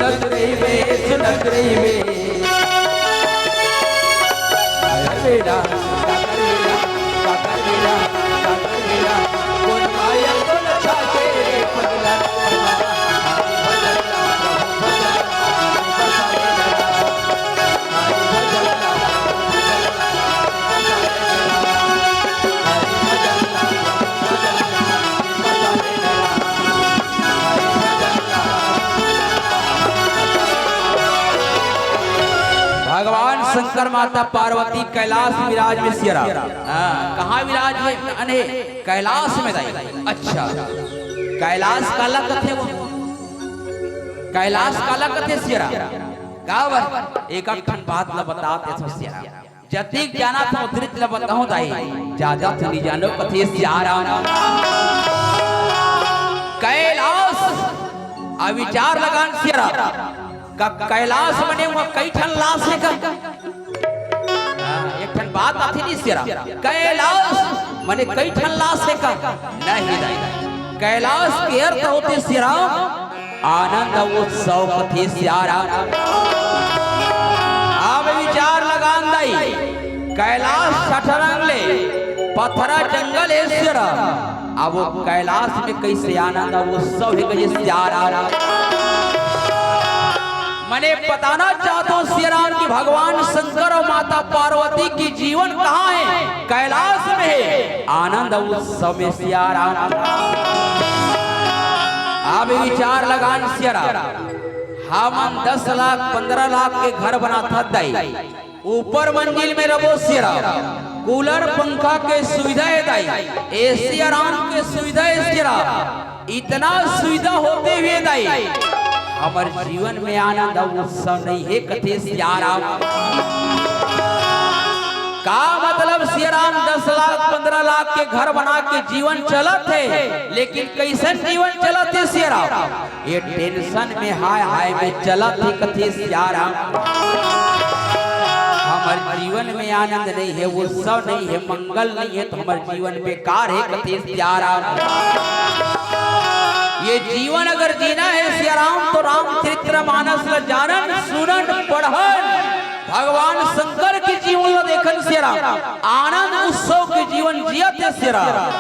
सुनत रही वे सुनत रही वे बेटा काकर बेटा काकर बेटा काकर बेटा कोन माया कोन छाते पगला भगवान शंकर माता पार्वती कैलाश विराज में सियरा कहाँ विराज है अने कैलाश में दाई। अच्छा कैलाश काला कथे वो कैलाश काला कथे सियरा गावर एक अखंड बात ल बताते तो सियरा जतिक जाना था उतरित ल बताऊं दाई ज्यादा तो नहीं जानो कथे सियरा कैलाश अविचार लगान सियरा का कैलाश बने हुआ कई ठन लाश है का एक ठन बात आती नहीं सिरा कैलाश बने कई ठन लाश है का नहीं नहीं कैलाश के अर्थ होते सिरा आनंद उत्सव कथे सियारा अब विचार लगान दाई कैलाश छठरंग ले पत्थरा जंगल है सिरा अब वो कैलाश में कैसे आनंद उत्सव है कैसे सियारा मैंने बताना चाहता हूँ श्रीराम की भगवान शंकर और माता पार्वती की जीवन कहाँ है कैलाश में है आनंद उत्सव में सियारा अब विचार लगान सियारा हम 10 लाख 15 लाख के घर बनाता दाई ऊपर मंजिल में रहो सियारा कूलर पंखा के सुविधा है दाई एसी आराम के सुविधा है सियारा इतना सुविधा होते हुए दाई हमारे जीवन में आनंद उत्सव नहीं है कथे सियाराम का मतलब सियाराम 10 लाख 15 लाख के घर बना के जीवन चलत है लेकिन कैसन जीवन चलत है सियाराम ये टेंशन में हाय हाय में चलत है कथे सियाराम हमारे जीवन में आनंद नहीं है उत्सव नहीं है मंगल नहीं है तो हमारे जीवन बेकार है कथे सियाराम ये जीवन अगर जीना है सियाराम तो रामचरितमानस ल जानन सुनन पढ़न भगवान शंकर के जीवन ल देखन सियाराम आनंद उत्सव के जीवन जियत है सियाराम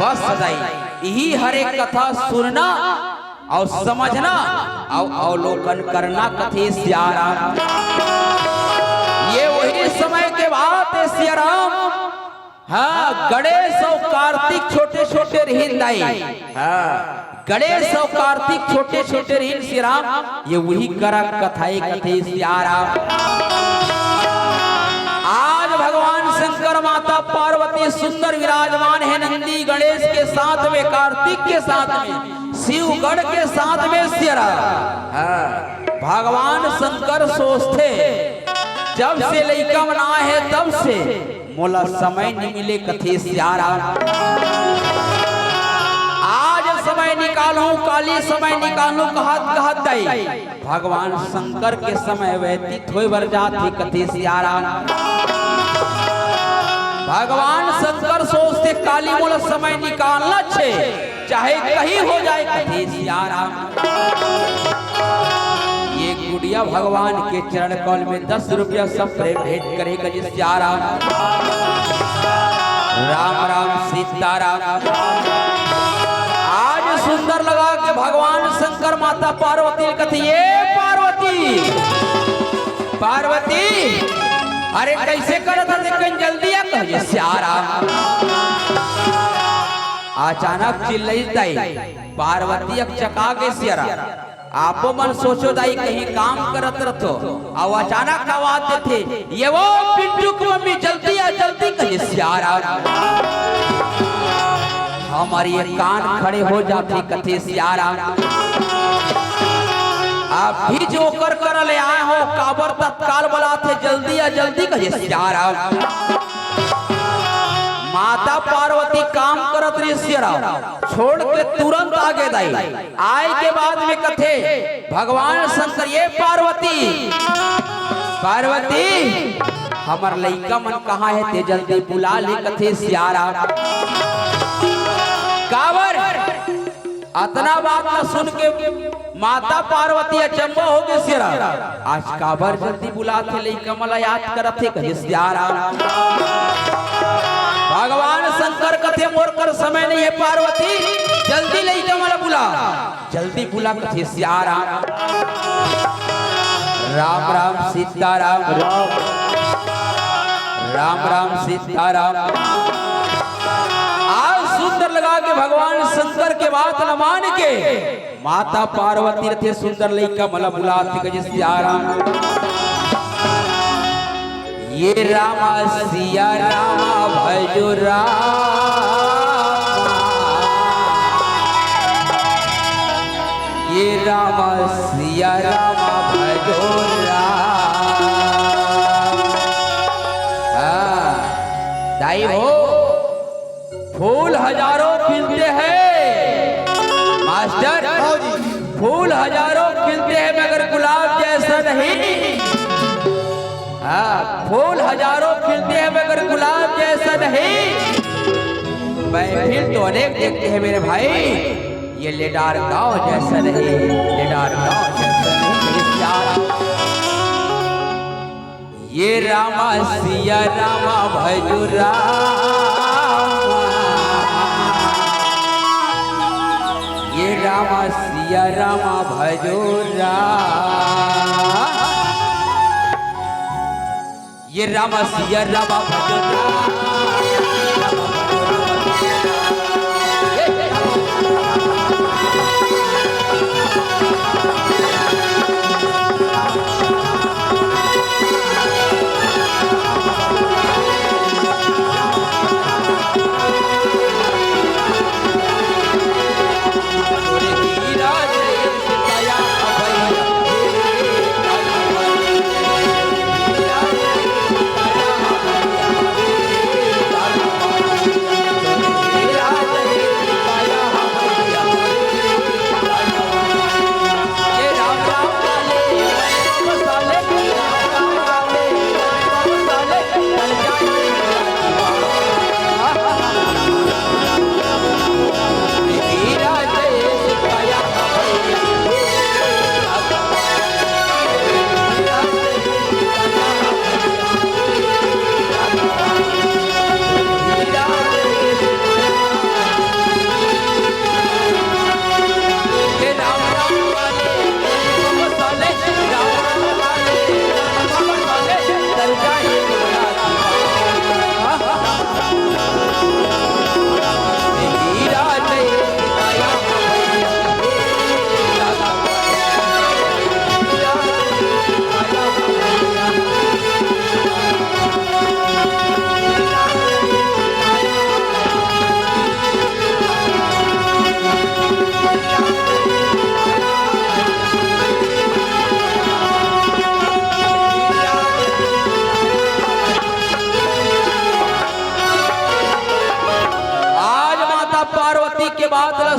बस सदाई यही हर एक कथा सुनना और समझना और अवलोकन करना कथे सियाराम ये वही समय के बात है सियाराम हाँ गणेश और कार्तिक छोटे छोटे रहीन दाई हाँ गणेश और कार्तिक छोटे छोटे रहीन सियाराम ये वही करा कथाएं कथे सियाराम आज भगवान शंकर माता पार्वती सुंदर विराजमान है नंदी गणेश के साथ में कार्तिक के साथ में शिवगढ़ के साथ में सियाराम भगवान शंकर सोचते जब से लइका बना है तब से मोला समय नहीं मिले कथे सियाराम आज समय निकालूं काली समय निकालूं कहत दाई भगवान शंकर के समय व्यतीत होए बर जाती कथे सियाराम भगवान शंकर सोचते काली मोला समय निकालना छे चाहे कहीं हो जाए कथे सियाराम ये गुड़िया भगवान के चरण कमल में 10 रुपया सब प्रेम भेंट करेगा जिस सियाराम राम राम सीताराम आज सुंदर लगा के भगवान शंकर माता पार्वती कथी ये पार्वती पार्वती अरे कैसे करत है लेकिन जल्दी आ कहिए सियाराम अचानक चिल्लाई दाई पार्वती अब चका के सियाराम आपो मन सोचो दाई कहीं काम करत रहो और अचानक आवाज देते ये वो पिंटू की मम्मी जल्दी आ जल्दी कहिए सियाराम हमारी ये कान खड़े हो जाते कथे सियाराम आप भी जो कर ले आए हो काबर तत्काल बुलाते जल्दी कहिए सियाराम माता पार्वती काम करत रही सियाराम छोड़ के तुरंत आगे दाई आए के बाद में कथे भगवान शंकर ये पार्वती पार्वती हमार लइका मन कहाँ है ते जल्दी बुला ले कथे सियाराम काबर अतना बात न सुन के माता पार्वती अचंबा हो गए सिरा आज काबर जल्दी बुलाते ले कमला याद करते कहे सियारा भगवान शंकर कथे मोर कर समय नहीं है पार्वती जल्दी ले कमला बुला जल्दी बुला कथे सियारा राम राम सीताराम राम राम सीताराम आज सुंदर लगा के भगवान शंकर के बात न मान के माता पार्वती रथे सुंदर लइका मला बुलाती कहे सियारा ये रामा सिया रामा भजो रामा ये रामा सिया रामा भजो दाई हो फूल हजारों खिलते हैं मास्टर फूल हजारों खिलते हैं मगर गुलाब जैसा नहीं हाँ फूल हजारों खिलते हैं मगर गुलाब जैसा नहीं महफिल तो अनेक देखते हैं मेरे भाई ये लेडार गांव जैसा नहीं लेडार गांव जैसा नहीं ये रामा सिया रामा भजो रामा ये रामा सिया रामा भजो रामा ये रामा सिया रामा भजो रामा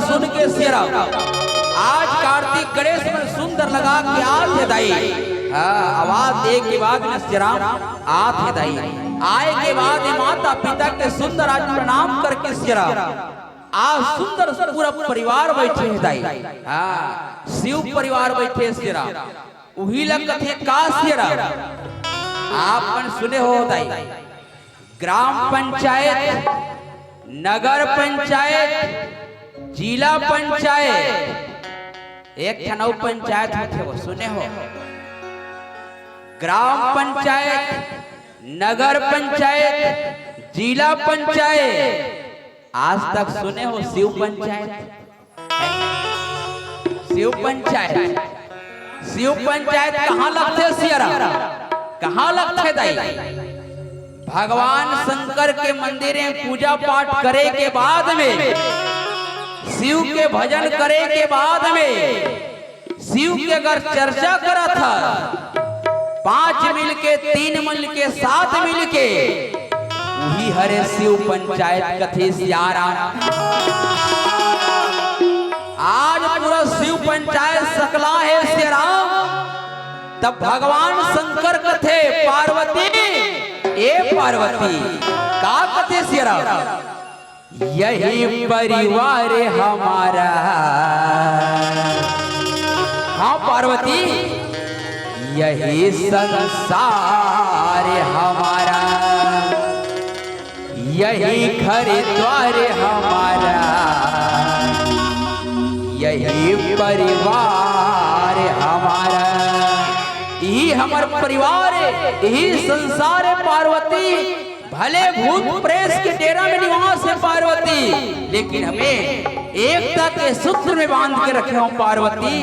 सुन के सिरा आज कार्तिक गणेश में सुंदर लगा के आते दाई आवाज दे के बाद में सिरा आते दाई आए के बाद माता पिता के सुंदर आज प्रणाम करके सिरा आज सुंदर पूरा परिवार बैठे है दाई शिव परिवार बैठे सिरा वही लगते का सिरा आपन सुने हो दाई ग्राम पंचायत नगर पंचायत जिला पंचायत एक ठनौ पंचायत होते हो सुने हो ग्राम पंचायत नगर पंचायत जिला पंचायत आज तक सुने हो शिव पंचायत शिव पंचायत कहाँ लगते सियरा कहाँ लगते दाई भगवान शंकर के मंदिर में पूजा पाठ करे के बाद में शिव के भजन करे के बाद में शिव के अगर चर्चा करा था 5 मिल के 3 मिल के 7 मिल के वही हरे शिव पंचायत कथे सियारा आज पूरा शिव पंचायत सकला है सियाराम तब भगवान शंकर कथे पार्वती ए पार्वती का कथे सियाराम यही परिवार हमारा हाँ पार्वती, यही संसार हमारा, यही घर द्वार हमारा, यही परिवार हमारा, यही हमार परिवार है, यही संसार है पार्वती। भले भूत प्रेत के डेरा में निवास है पार्वती, लेकिन हमें एकता के सूत्र में बांध के रखे हो पार्वती।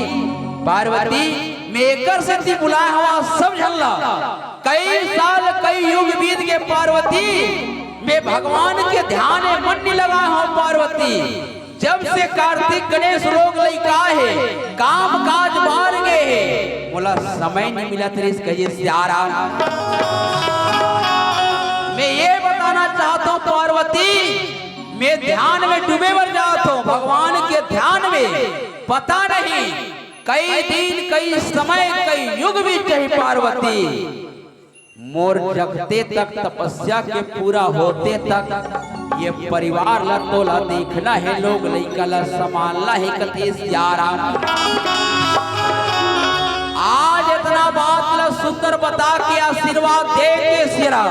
पार्वती मैं एकर से थी बुलाया हुआ सब झल्ला, कई साल कई युग बीत गए पार्वती, मैं भगवान के ध्यान में मन नहीं लगा हूँ पार्वती। जब से कार्तिक गणेश रोग लइका है, काम काज बार गए है, बोला समय नहीं मिला तेरे इस कहे से आराम। मैं ये बताना चाहता हूँ पार्वती, मैं ध्यान में डूबे मर जाता हूँ, भगवान के ध्यान में पता नहीं कई दिन कई समय कई युग भी चाहे पार्वती। मोर जगते तक तपस्या के पूरा होते तक ये परिवार ला तोला देखना है, लोग लइका ला संभालना है कते सियारा। आज इतना बात ला सुंदर बता के आशीर्वाद दे के सिरा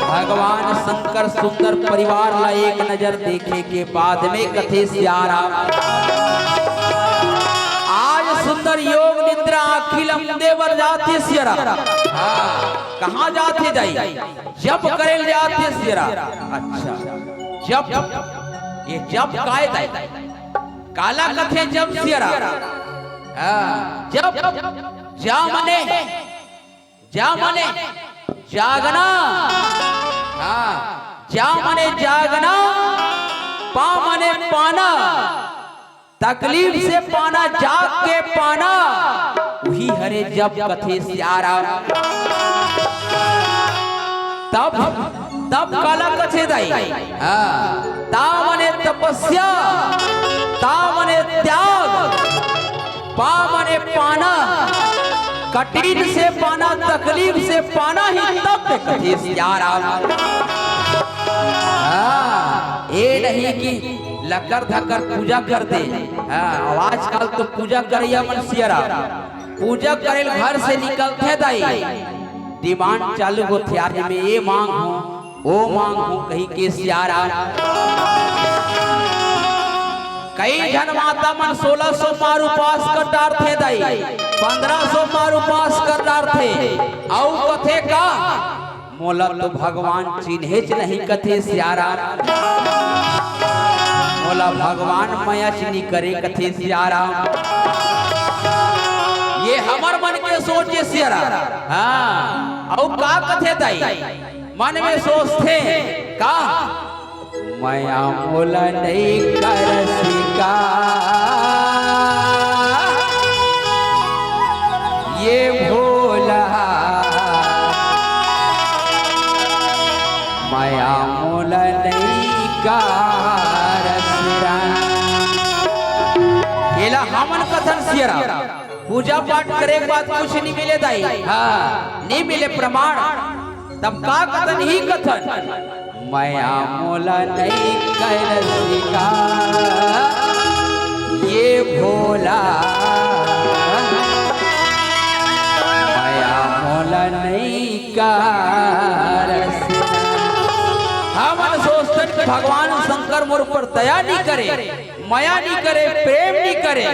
भगवान शंकर सुंदर परिवार ला एक नजर देखे के बाद में कथे सियारा। आज सुंदर योग निद्रा अखिलम देवर जाते सियरा। कहाँ जाते जाई? जप करेल जाते सियरा। अच्छा जप, ये जप काय दाई? काला कथे जप सियरा। जप जा मने जागना, जा मने जागना, पा मने पाना, तकलीफ से पाना, जाग के पाना, वही हरे जब कथे सियारा। तब काला कथे दाई, ता मने तपस्या, ता मने त्याग, पा मने पाना, कठिन से पाना, तकलीफ से पाना ही तब कथे सियारा। ये नहीं कि लकर धकर पूजा कर दे। आजकल तो पूजा करिया मन सियरा, पूजा करेल घर से निकलते दाई, डिमांड चालू होते आज में ये मांग हूँ वो मांग हूँ कहीं के सियारा। कई जन माता मन 1600 मार उपास कर डार थे दाई, 1500 मार उपास कर डार थे, आउ कथे का मोला तो भगवान चिन्हेच नहीं कथे सियारा। मोला भगवान माया चिन्ही करे कथे सियारा। ये हमर मन के सोचे सियारा। हाँ आउ का कथे दाई मन में सोचते का माया मोला नहीं कर सिका, ये भोला माया मोला नहीं कर सिरा। येला हमन कथन सियरा, पूजा पाठ करे के बाद कुछ नहीं मिले दाई, हाँ नहीं मिले प्रमाण, तब का कथन ही कथन माया मोला नहीं कर सिका, ये भोला माया मोला नहीं कर सिका। हम सोचते कि भगवान शंकर मोर पर दया नहीं करे, माया नहीं करे, प्रेम नहीं करे,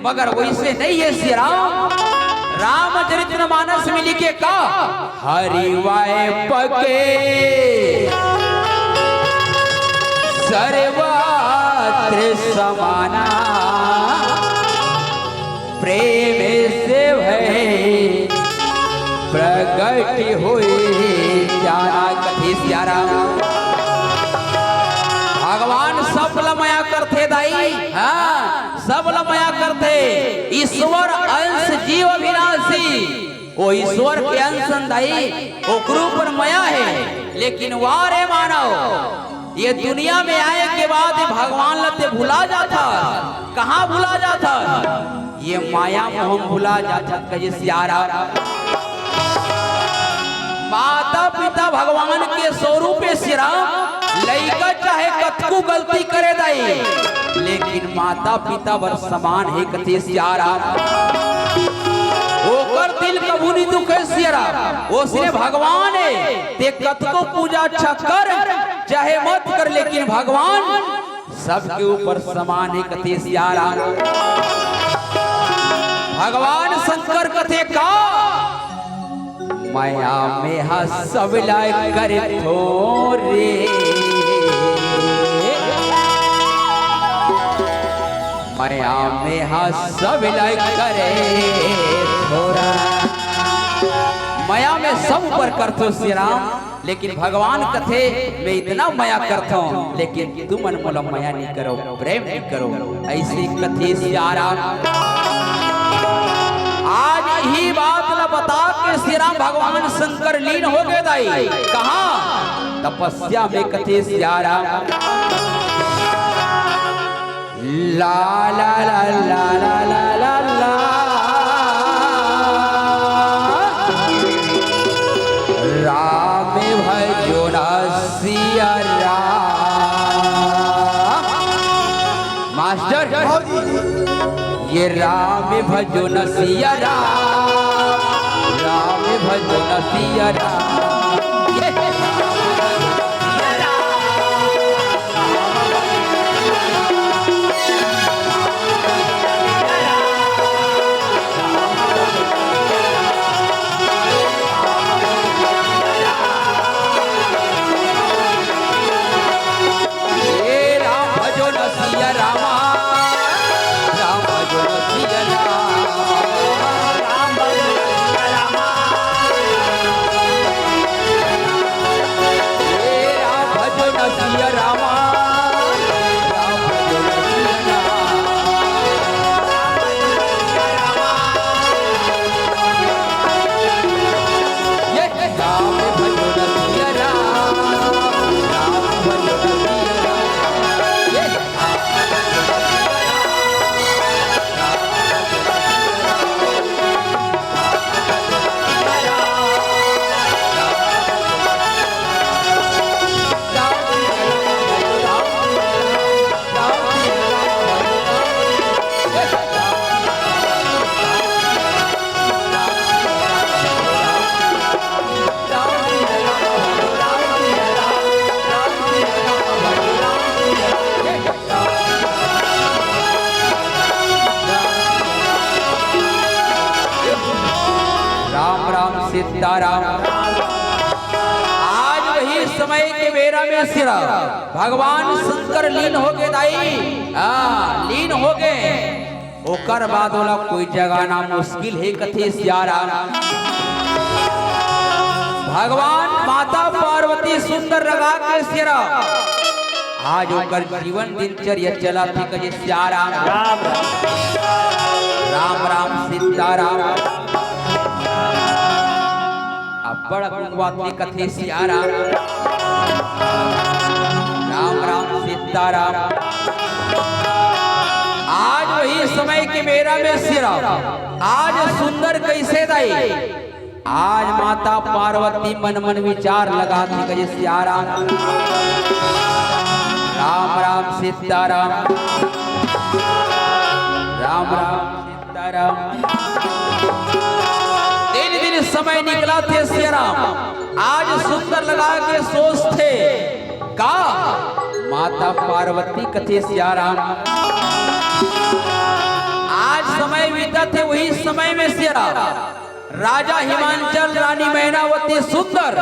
मगर वैसे नहीं है श्री राम। रामचरितमानस में लिखे का हरिवाय पके सर्वत्र समाना, प्रेम से भय प्रगट हुए जाना कथे सियारा। भगवान सब लमया करते दाई, हाँ सब लमया करते। ईश्वर अंश जीव विनाशी, वो ईश्वर के अंश दाई, वो गुरु पर माया है, लेकिन वारे मानव ये दुनिया में आए के बाद भगवान लते भुला जाता। कहाँ भुला जाता? ये माया मोह भुला जाता कहे सियारा। माता पिता भगवान के स्वरूप सिरा, लइका चाहे कतकू गलती करे दाई, लेकिन माता पिता बर समान है कथे सियारा। ओकर दिल कबू नहीं दुखे सियारा, वो सिर्फ भगवान है। ते कतको पूजा अच्छा कर चाहे मत कर, लेकिन भगवान सबके ऊपर समान है कथे सियारा। भगवान शंकर कथे का माया में हंसब लाय करे थोरे, माया में हंसब लाय करे थोरा। माया में सब ऊपर करतो श्री राम, लेकिन भगवान कथे मैं इतना माया करता हूँ, लेकिन तुम मन मोला माया नहीं करो, प्रेम नहीं करो। ऐसी कथे सियारा आज ही बात न बता के श्री राम भगवान शंकर लीन हो गए दाई। कहाँ? तपस्या में कथे सियारा। ला ला ला ला ला ला ला ला राम भजो न सिया राम। मास्टर ये राम भजो न सिया राम, राम भजो न सिया राम। सीताराम। आज वही समय के बेरा में सिरा भगवान शंकर लीन हो गए दाई। लीन हो गए ओकर बाद वाला कोई जगह ना मुश्किल है कथे सियारा। भगवान माता पार्वती सुंदर लगा के सिरा आज ओकर जीवन दिनचर्या चला थी कहे सियारा। राम राम सीताराम। बड़ा गुणवाती कथे सियारा। राम राम सीताराम। आज वही समय के मेरा में सिरा आज सुंदर कैसे दाई। आज माता पार्वती मन मन विचार लगाती कहे सियारा। राम राम सीताराम। राम राम सीताराम। समय निकला थे सियाराम आज सुंदर लगा के सोचते का माता पार्वती कथे सियाराम। आज समय बीता थे वही समय में सियाराम राजा हिमांचल रानी मैनावती सुंदर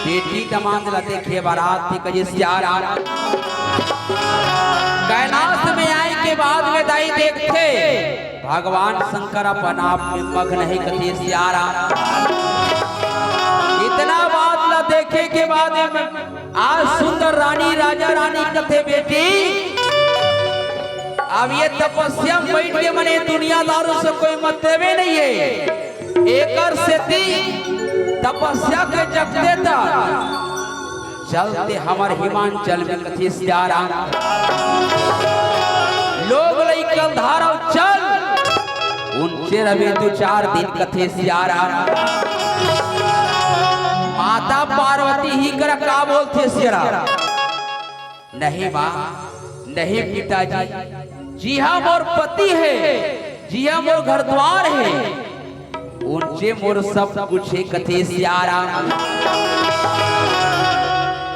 बेटी दमाद ला देखे बारात थी कहे सियाराम। कैलाश में आए के बाद में दाई देखते भगवान शंकर अपन आप में मग्न है कथे सियारा। इतना बात ला देखे के बाद आज सुंदर रानी राजा रानी कथे बेटी अब ये तपस्या बैठ के मने दुनियादारों से कोई मतलब नहीं है। एकर सेती तपस्या के जगते था चलते हमारे हिमांचल में कथे सियारा। लोग लइकल धारा चल उनसे रवि 2-4 दिन कथे सियारा। माता पार्वती ही कर का बोलते सियारा नहीं माँ, नहीं पिताजी, जी हाँ मोर पति है, जी हाँ मोर घर द्वार है, उनसे मोर सब कुछ है कथे सियाराम।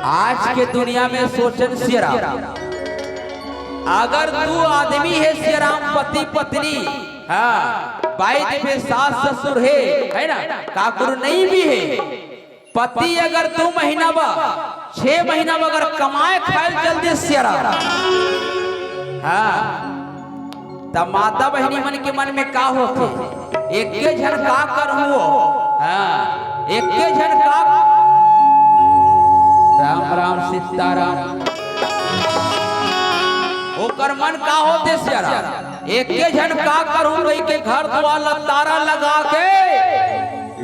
आज के दुनिया में सोचन सियाराम, अगर तू आदमी है सियाराम, पति पत्नी, हाँ बाइक पे सास ससुर है ना, काकुर नहीं भी है, पति अगर 2 महीना बा 6 महीना में अगर कमाए खाए चल दे सियाराम, हाँ तब माता बहनी मन के मन में का होते, एक के झन का कर हो, हाँ एक के झन का, राम राम सीताराम, ओकर मन का होते सियाराम, एक के झन का करूं रही के घर द्वार तारा लगा के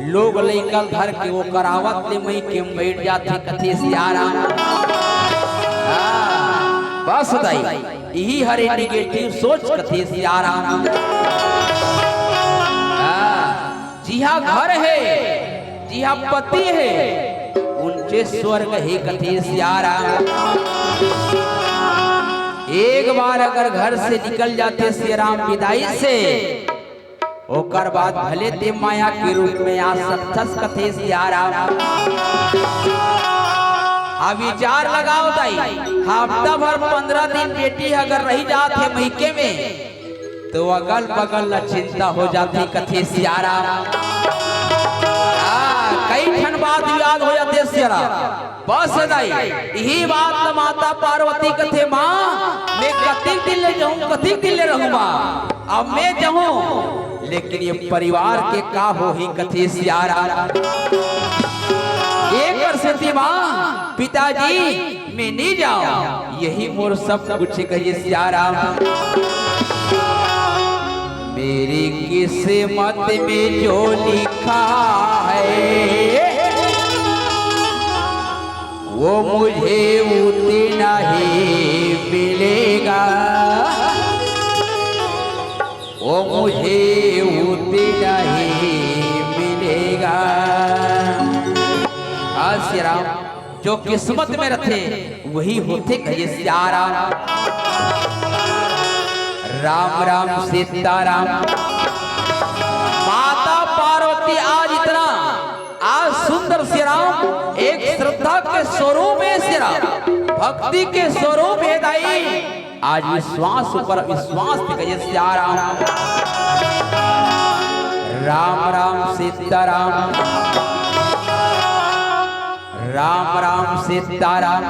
लोग लेकर घर के वो करावत ले मई के बैठ जाते कथे सियाराम। बस दाई यही हरे निगेटिव सोच कथे सियाराम। जी हाँ घर है, जी हाँ पति है, उनसे स्वर्ग है कथे सियाराम। एक बार अगर घर से निकल जाते सियाराम विदाई से, ओकर बाद भले ते माया के रूप में आ सकथस कथे सियाराम। अब विचार लगाओ दाई, हफ्ता भर 15 दिन बेटी अगर रही जाते महीके में, तो अगल बगल चिंता हो जाती कथे सियाराम। कई क्षण बाद याद हो जाते सियाराम। बस दाई यही बात माता पार्वती कथे माँ, मैं कति दिन ले जाऊं, कति दिन ले रहूं माँ, अब मैं जाऊं, लेकिन ये परिवार के का हो ही कथे सियाराम। एक वर्ष माँ पिताजी मैं नहीं जाऊं, यही मोर सब कुछ कहिए सियाराम। मेरी किस्मत में जो लिखा है वो मुझे उतना ही मिलेगा, वो मुझे उतना ही मिलेगा। सियाराम जो किस्मत में रखे वही होते कहिए सियाराम। राम राम सीताराम। माता पार्वती आज इतना आज सुंदर सियाराम, एक श्रद्धा के स्वरूप है सियाराम, भक्ति के स्वरूप है दाई, आज विश्वास ऊपर विश्वास कहिए सियाराम। राम राम सीताराम, राम राम सीताराम।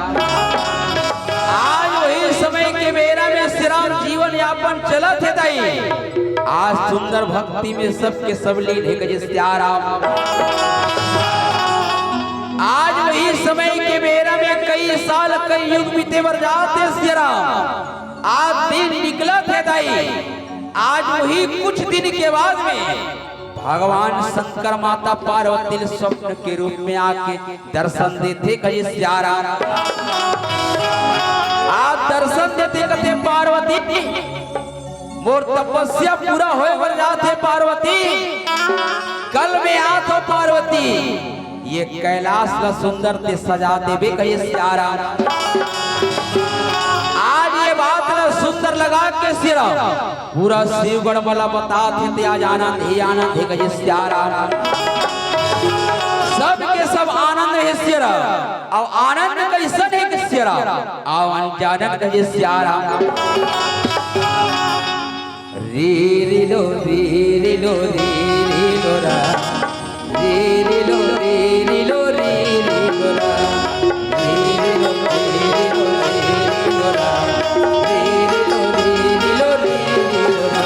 आज वही समय के बेरा में सियाराम जीवन यापन चलत है दाई, आज सुंदर भक्ति में सबके सब लीन है कहिए सियाराम। आज वही समय के बेरा में कई साल कई युग बीते बर जाते सियाराम, आज दिन निकलत है दाई, आज वही कुछ दिन के बाद में भगवान शंकर माता पार्वती स्वप्न के रूप में आके दर्शन देते कहिए सियाराम। आज दर्शन देते कथे पार्वती, मोर तपस्या पूरा होए बर जाते पार्वती, कल में आतो पार्वती, ये कैलाश का सुंदर ते सजा देवे कहिए सियाराम। आज ये बात न सुंदर लगा के सियाराम पूरा शिवगढ़ वाला बताते थे, आज आनंद ही कहिए सियाराम। सब के सब आनंद है सियाराम। और आनंद कैसन है कि सियाराम आओ अनजानन कहिए सियाराम। री लो री लो री लो रा, री लो री लो री लो रा, री लो री लो री लो रा, री लो री लो री लो रा।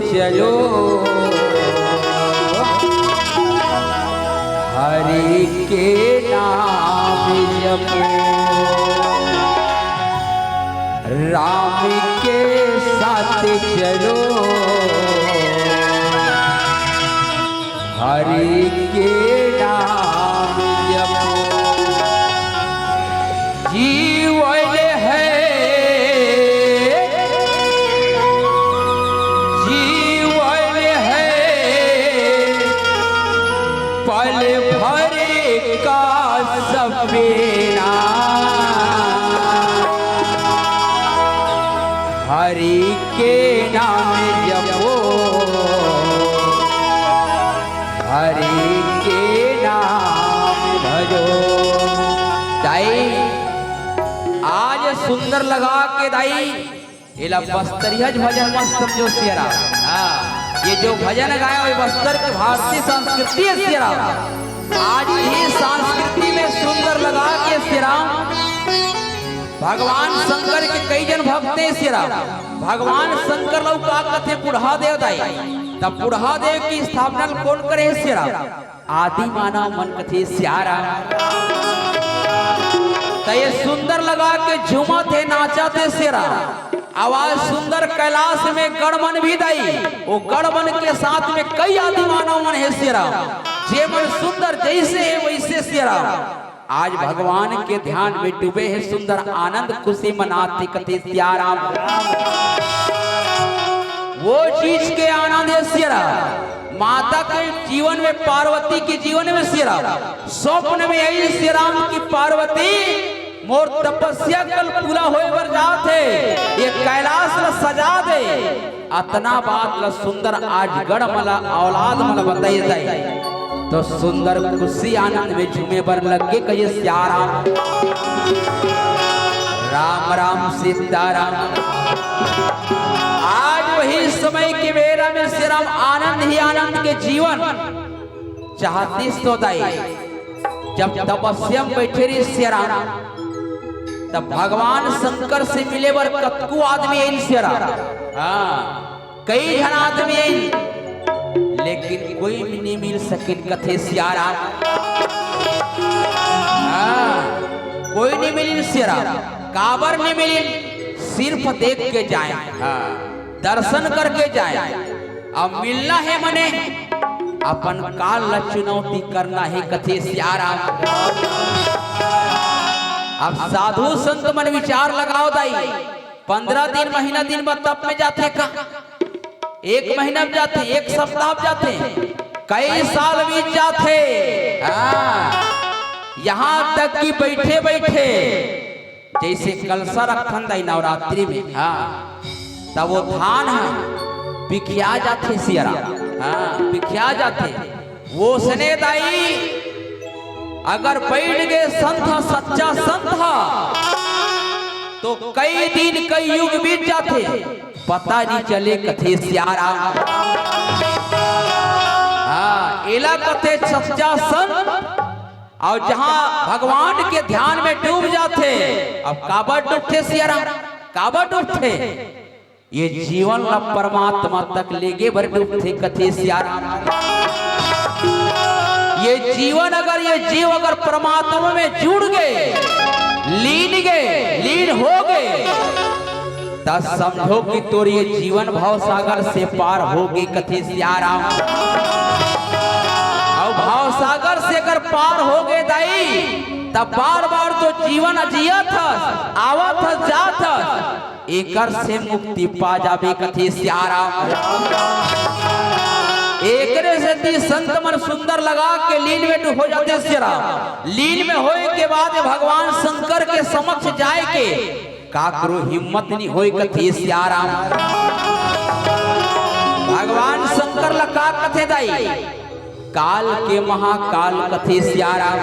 चलो, हरि के नाम जपो, राम के साथ चलो, हरि के नाम जपो। जीवन है, जीवन है पल भर का सपना, हरि के नाम जपो, हरि के नाम भजो। दाई आज सुंदर लगा के दाई इला बस्तरिया भजन मत समझो सियरा। ये जो भजन गाया वो बस्तर की भारतीय संस्कृति है सियरा। आज ही संस्कृति में सुंदर लगा के सियरा भगवान शंकर के कई जन भक्त हैं सियरा। भगवान शंकर लोग का कथे पुढ़ा देव दाई, तब पुढ़ा देव की स्थापना कौन करे सियरा? आदि मानव मन कथे सियारा। तो ये सुंदर लगा के झूमा थे, नाचा थे सियरा। आवाज सुंदर कैलाश में गणमन भी दाई, वो गणमन के साथ में कई आदि मानव मन है सियरा। जे मन सुंदर जैसे है वैसे सियरा। आज भगवान के ध्यान में डूबे हैं, सुंदर आनंद खुशी मनाते कथे सियाराम। वो चीज के आनंद है सियरा। माता के जीवन में, पार्वती के जीवन में सियरा स्वप्न में यही श्री राम की पार्वती मोर तपस्या कल पूरा होए बर जात है, ये कैलाश ल सजा दे। अतना बात ल सुंदर आज गढ़ मला औलाद मला बताई जाए तो सुंदर खुशी आनंद में झूमे बर लगे कहे सियाराम। राम राम सीताराम। आज वही समय के बेरा में श्री राम आनंद ही आनंद के जीवन चाहती सोदाई। जब तपस्या में बैठे रही श्री राम, तब भगवान शंकर से मिले बर कतकू आदमी आइन सियरा। हाँ, कई जन आदमी आइन, लेकिन कोई नहीं मिल सकिन कथे सियारा। हाँ, कोई नहीं मिली सियरा। काबर नहीं मिली? सिर्फ देख के जाए, हाँ, दर्शन करके जाए। अब मिलना है मने अपन काल ल चुनौती करना है कथे सियारा। अब साधु संत मन विचार लगाओ दाई, 15 दिन महीना दिन में तप में जाते का, 1 महीना में जाते, 1 सप्ताह में जाते, कई साल बीत जाते। यहाँ तक कि बैठे बैठे जैसे कलसा रखन दाई नवरात्रि में, हाँ, तब वो धान है बिखिया जाते सियरा। हाँ, बिखिया जाते। वो सने दाई अगर बैठ गए संत सच्चा संत तो कई दिन कई युग बीत जाते, पता नहीं चले कथे सियारा। हाँ, एला कथे सच्चा संत। और जहां भगवान के ध्यान में डूब जाते, अब काबर डूबते सियारा? काबर डूबते? ये जीवन ला परमात्मा तक लेगे बर डूबते कथे सियारा। ये जीवन अगर, ये जीव अगर परमात्मा में जुड़ गए, लीन हो गए, तब समझो कि तोर ये जीवन भाव सागर से पार हो गई कथे सियाराम। और भाव सागर से अगर पार हो गए दाई, तब बार बार तो जीवन अजिया था, आवत था, जात था, एकर से मुक्ति पा जाबे कथे सियाराम। एकरे से संत मन सुंदर लगा के लीन में हो जाते सियरा। लीन में होए के बाद भगवान शंकर के समक्ष जाए के काकरो हिम्मत नहीं होई कथे सियाराम। भगवान शंकर ला का कथे दाई? काल के महाकाल कथे सियाराम।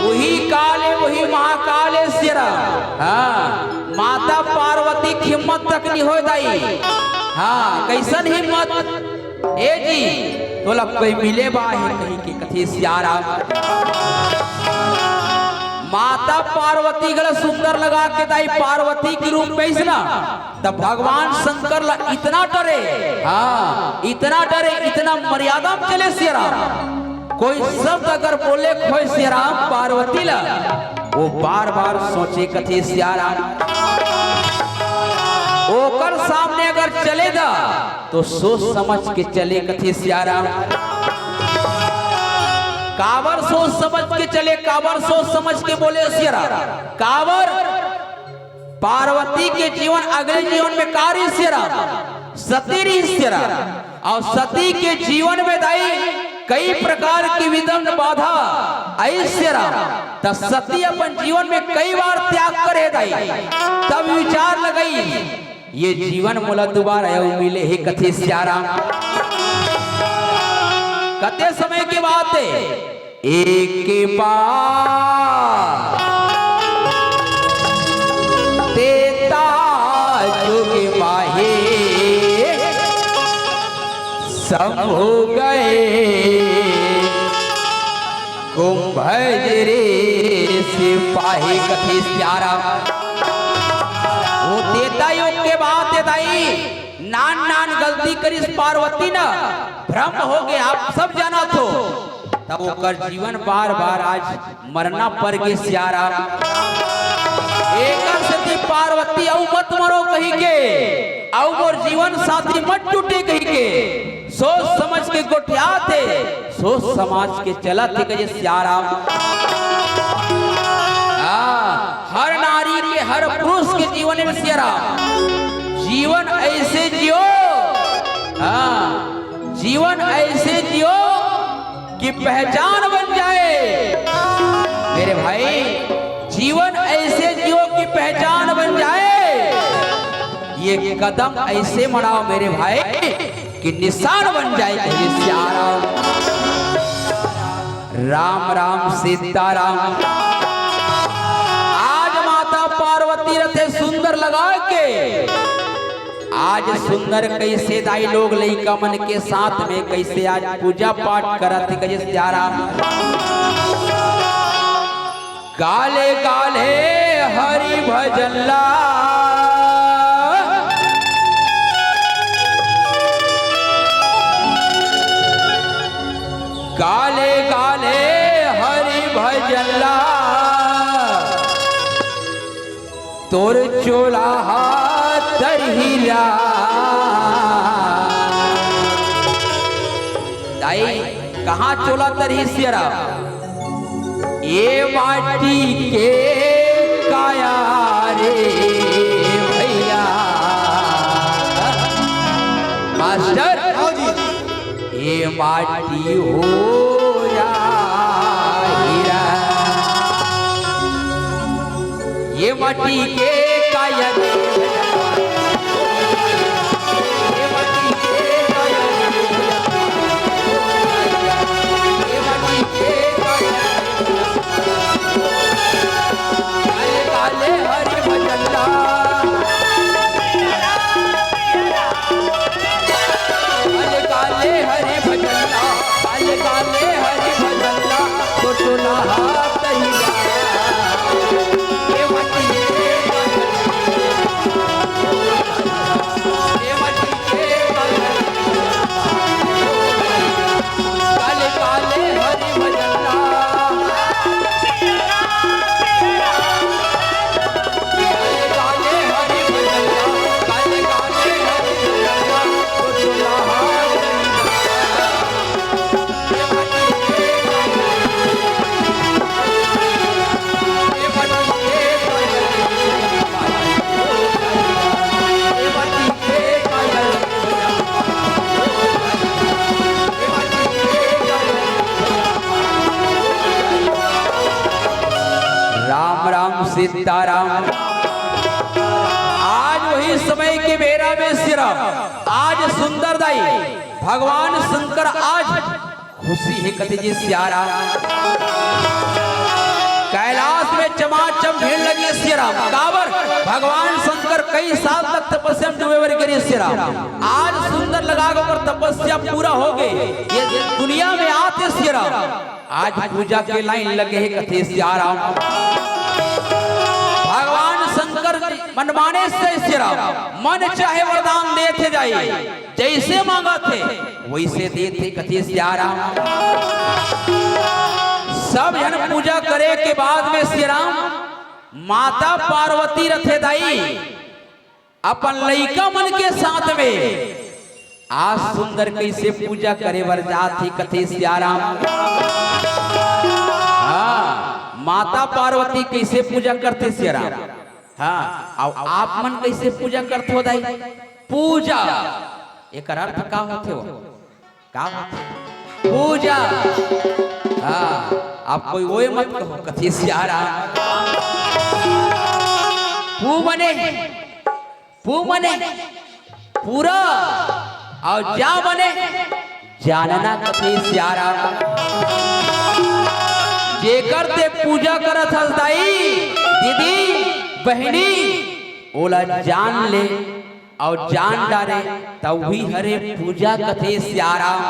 वही काल है, वही महाकाल है सियरा। हाँ, माता पार्वती की हिम्मत तक नहीं हो दाई। हाँ, कैसन हिम्मत? ए जी तोला कोई मिले बा है कहीं की कथे सियारा। माता पार्वती गला सुंदर लगा के दाई पार्वती के रूप में इसना तब भगवान शंकर ला इतना डरे, हाँ इतना डरे, इतना मर्यादा में चले सिया राम। कोई शब्द अगर बोले खोई सिया राम पार्वती ला, वो बार बार सोचे कथे सिया राम ओकर सामने अगर चले दा तो सोच समझ के चले कथे सिया राम। कावर सोच समझ के चले, कावर सोच समझ के बोले सिया राम। कावर पार्वती के जीवन अगले जीवन में कार्य सिया राम, सती रही सिया राम। और सती के जीवन में दाई कई प्रकार की विघ्न बाधा ऐसे राम, तब सती अपन जीवन में कई बार त्याग करे दाई। तब विचार लगई ये जीवन मोला दोबारा मिले हे कथे सिया राम। कते समय की बात है, एक बार देता जुग माहे सब हो गए कुंभज रे सिपाही कथे सिया राम। वो देता योग के बाद देताई नान नान गलती करी पार्वती ना भ्रम हो गया, आप सब जाना तो तब वो कर जीवन बार बार आज मरना पड़ गए सिया राम। एक सती पार्वती औ मत मरो कही के, औ मोर जीवन साथी मत टूटे कही के सोच समझ के गोठिया थे, सोच समाज के चला थे कहे सिया राम। हर नारी के हर पुरुष के जीवन में सिया राम जीवन ऐसे जियो, हाँ जीवन ऐसे जियो कि पहचान बन जाए मेरे भाई, जीवन ऐसे जियो कि पहचान बन जाए। ये कदम ऐसे मड़ाओ मेरे भाई कि निशान बन जाए कहे सिया राम। राम राम सीताराम। आज माता पार्वती रथे सुंदर लगा के, आज सुंदर कैसे दाई लोग लइका मन के साथ में कैसे आज पूजा पाठ करत कहे सिया राम। काले काले हरि भजन ला, काले काले हरि भजन ला, तोर चोला तरहिला। दाई कहाँ चोला तरही सिया राम? ये माटी के काया रे भैया मास्टर, ये माटी हो या हीरा, ये माटी के काया रे सीताराम। आज वही समय के बेरा में सिरा, आज सुंदर दाई भगवान शंकर आज खुशी है कथे जी सिया राम। कैलाश में चमाचम भीड़ लगी श्री राम काबर भगवान शंकर कई साल तक तपस्या में डूबे हुए गिरे श्री राम। आज सुंदर लगा कर तपस्या पूरा हो गए, ये दुनिया में आते श्री राम। आज पूजा के लाइन लगे है कथे श्री राम। भगवान शंकर मनमाने से श्री राम मन चाहे वरदान देते जाए, जैसे मांगा थे वैसे देते कथे श्री राम। सब जन पूजा करे के बाद में श्री राम माता पार्वती रथे दाई अपन लइका मन के साथ में आज सुंदर कैसे पूजा करे बर जाती कथे श्री राम। हाँ, माता पार्वती कैसे पूजा करते श्री राम। हाँ, अब आप मन कैसे पूजा करते हो दाई। पूजा एक अर्थ का होते हो, का होते पूजा। हाँ, आप कोई वो मत कहो कथे श्री राम। पू मने पूरा और जा बने जानना कथे श्री राम। जे करते पूजा करत हस दाई दीदी बहनी ओला जान ले और जान डारे तब भी हरे पूजा कथे श्री राम।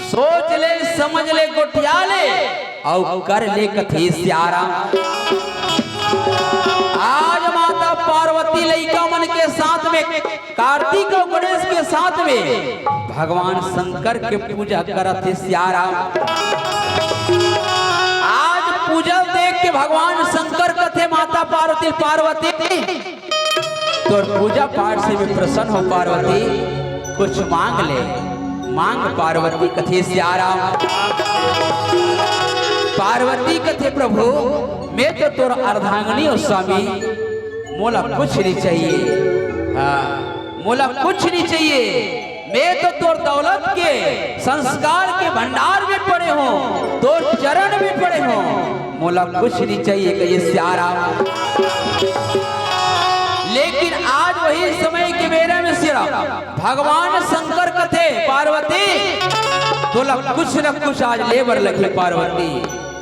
सोच ले समझ ले गोटिया ले और कर ले कथे श्री राम। आज माता पार्वती लइका मन के साथ में कार्तिक और गणेश के साथ में भगवान शंकर के पूजा करत है श्री राम। आज पूजा देख के भगवान शंकर कथे माता पार्वती तो पूजा पाठ से भी प्रसन्न हो पार्वती, कुछ मांग ले मांग पार्वती कथे श्री राम। पार्वती कथे प्रभु मैं तो तोर अर्धांगनी हो स्वामी, मोला कुछ नहीं चाहिए। हाँ, मोला कुछ नहीं चाहिए, मैं तो तोर दौलत के संस्कार के भंडार में पड़े हो, तोर चरण में पड़े हो, मोला कुछ नहीं चाहिए कहे श्री राम। लेकिन आज वही समय के बेरे में श्री राम भगवान शंकर कथे पार्वती तोला कुछ न कुछ आज लेबर लगे पार्वती।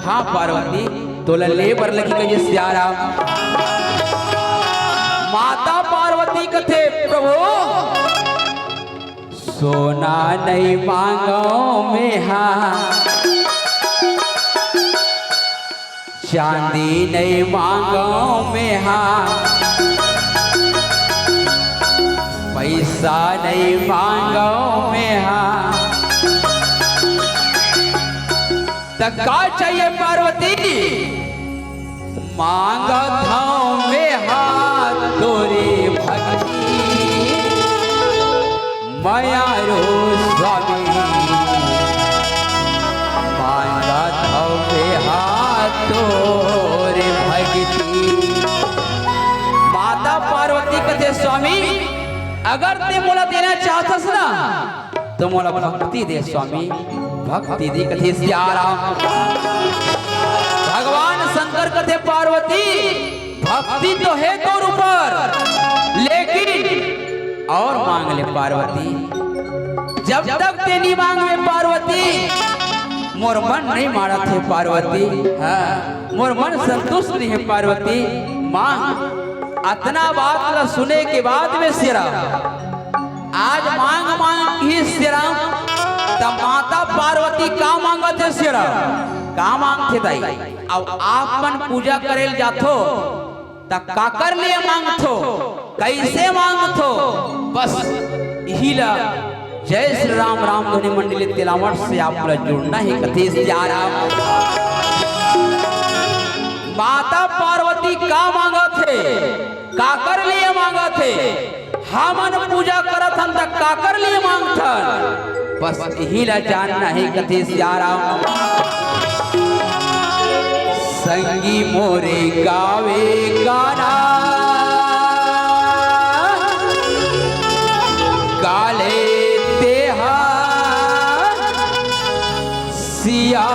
हाँ पार्वती तोला लेबर लगी कहे श्री राम। माता पार्वती कथे प्रभु सोना नहीं मांगो में हाँ, चांदी नहीं मांगो में हाँ, पैसा नहीं मांगो में हाँ, तक का चाहिए पार्वती मांगत हूँ में हाथ तोरे भक्ति माया रो स्वामी, मांगत हूँ में हाथ तोरे भक्ति। माता पार्वती कहते स्वामी अगर ते मोला देना चाहतस ना तो मोला भक्ति दे स्वामी, भक्ति दी कथे श्री राम। भगवान शंकर कथे पार्वती भक्ति तो है तोर ऊपर, लेकिन और मांग ले पार्वती। जब तक तेरी मांग में पार्वती मोर मन नहीं मारा थे पार्वती। हाँ, मोर मन संतुष्ट नहीं है पार्वती। मांग अतना बात ला सुने के बाद में श्री राम आज मांग मांग ही श्री राम तब माता पार्वती का मांगत है श्री राम का मांगते दाई। अब आप मन पूजा करेल जाथो तब का कर लिए मांगथो कैसे मांगथो बस यही ला जय श्री राम राम ध्वनि मंडली तिलावट से आप लोग जुड़ना ही कथे श्री राम। माता पार्वती का मांगा थे का कर लिए मांगा थे, हमन पूजा करत हन तक का कर लिए मांगथन बस यही ला जानना है कथे श्री राम। संगी मोरे गावे गाना काले तेहा सिया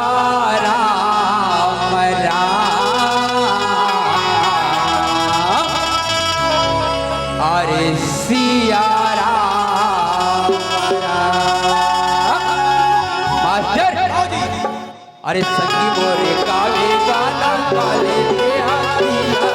राम राम, अरे सिया राम राम। मास्टर अरे संगी मोरे कावे गाना काले के हाथिया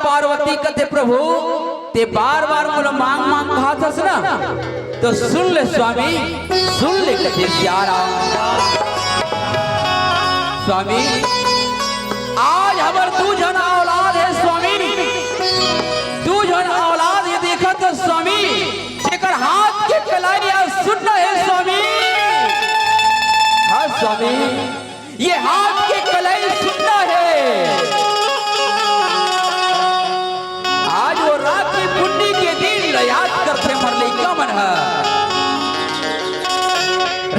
पार्वती कथे प्रभु ते बार बार बोला मांग मांग कहा था ना तो सुन ले स्वामी सुन ले कथे प्यारा स्वामी आज हमार दू जन औलाद है स्वामी दू जन औलाद ये देखा तो स्वामी जेकर हाथ के कलाइया सुनना है स्वामी हाँ स्वामी ये हाथ के कलाई सुनना है याद करते मर लइका मन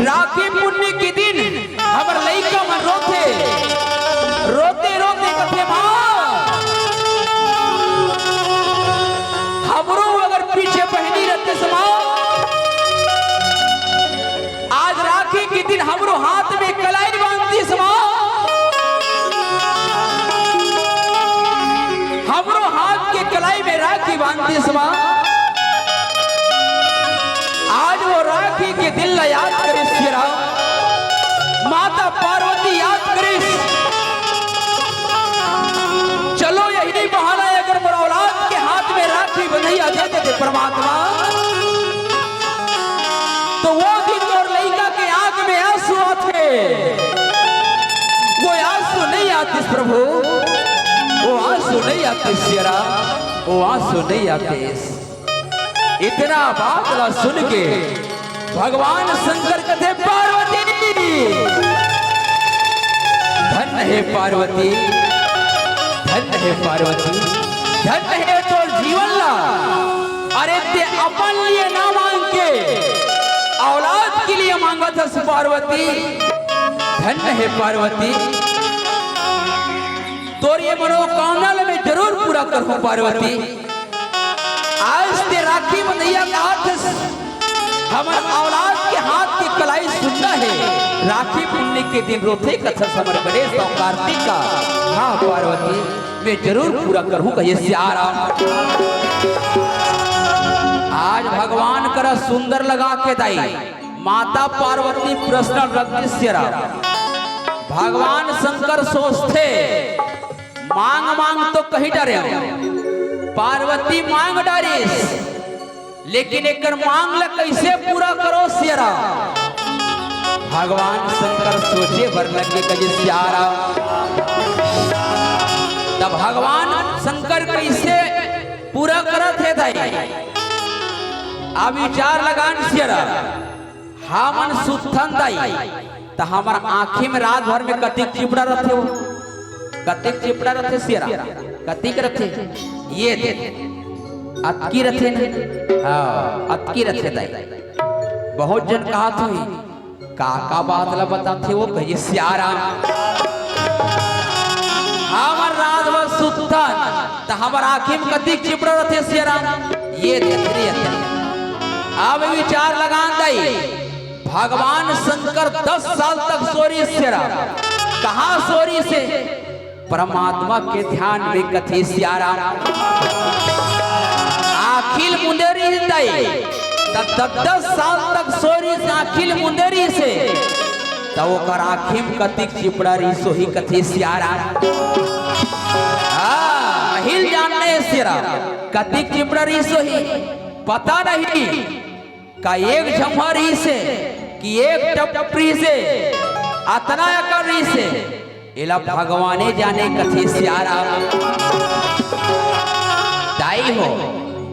राखी पुण्य के दिन हमर लइका मन रोते रोते रोते कथे मां हमरो अगर पीछे बहनी रहते समा आज राखी के दिन हमरो हाथ में कलाई बांधती समा हमरो हाथ के कलाई में राखी बांधती समा आज वो राखी के दिल ला याद करे सिरा माता पार्वती याद करे चलो यही नहीं बहाना है अगर मेरा औलाद के हाथ में राखी बंधैया देते थे परमात्मा तो वो दिन और लड़का के आंख में आंसू आते वो आंसू नहीं आते प्रभु वो आंसू नहीं आते सिरा वो आंसू नहीं आते इतना बात ला सुन के भगवान शंकर कथे पार्वती धन है पार्वती धन है पार्वती धन है तो जीवन ला अरे ते अपन लिए ना मांग के औलाद के लिए मांगा था पार्वती धन है पार्वती तोर ये मनोकामना में जरूर पूरा करूं पार्वती आज ते राखी बंधैया का हाथ हमार औलाद के हाथ की कलाई सुनना है राखी पुण्य के दिन रोते कथा समर गणेश और कार्तिक का हाँ पार्वती मैं जरूर पूरा करूंगा ये सियारा आज भगवान करा सुंदर लगा के दाई माता पार्वती प्रश्न रखती सियारा भगवान शंकर सोचते मांग मांग तो कहीं डरे पार्वती मांग डारिस लेकिन एक मांग ला कैसे पूरा करो सियारा भगवान शंकर सोचे वर्णन के कजे सियारा तब भगवान शंकर कैसे पूरा करत है दाई अब विचार लगान सियारा हमन सुथन दाई तो हमार आंखी में रात भर में कतिक चिपड़ा रहते हो कतिक चिपड़ा रहते सियारा कतिक रहते ये दे अतकी रथे हाँ अतकी रथे दाई बहुत जन कहा थे काका बात ला बताते वो कहिए सियारा हमार रात भर सुतन तो हमार आँखी में कतिक चिपड़ा रथे सियारा ये दे अब विचार लगान दाई भगवान शंकर 10 साल तक सोरी से रहा। कहाँ सोरी से? परमात्मा के ध्यान में कथे सियारा आखिल मुंदेरी दई 10 साल तक सोरी से आखिल मुंदेरी से तो ओकर आखिम कतिक चिपड़ा सोही कथे सियारा हिल जानने सिरा कतिक चिपड़ा सोही पता नहीं का एक झमरी से कि एक टपरी से अतना कर से इला भगवाने जाने कथे सियारा दाई हो।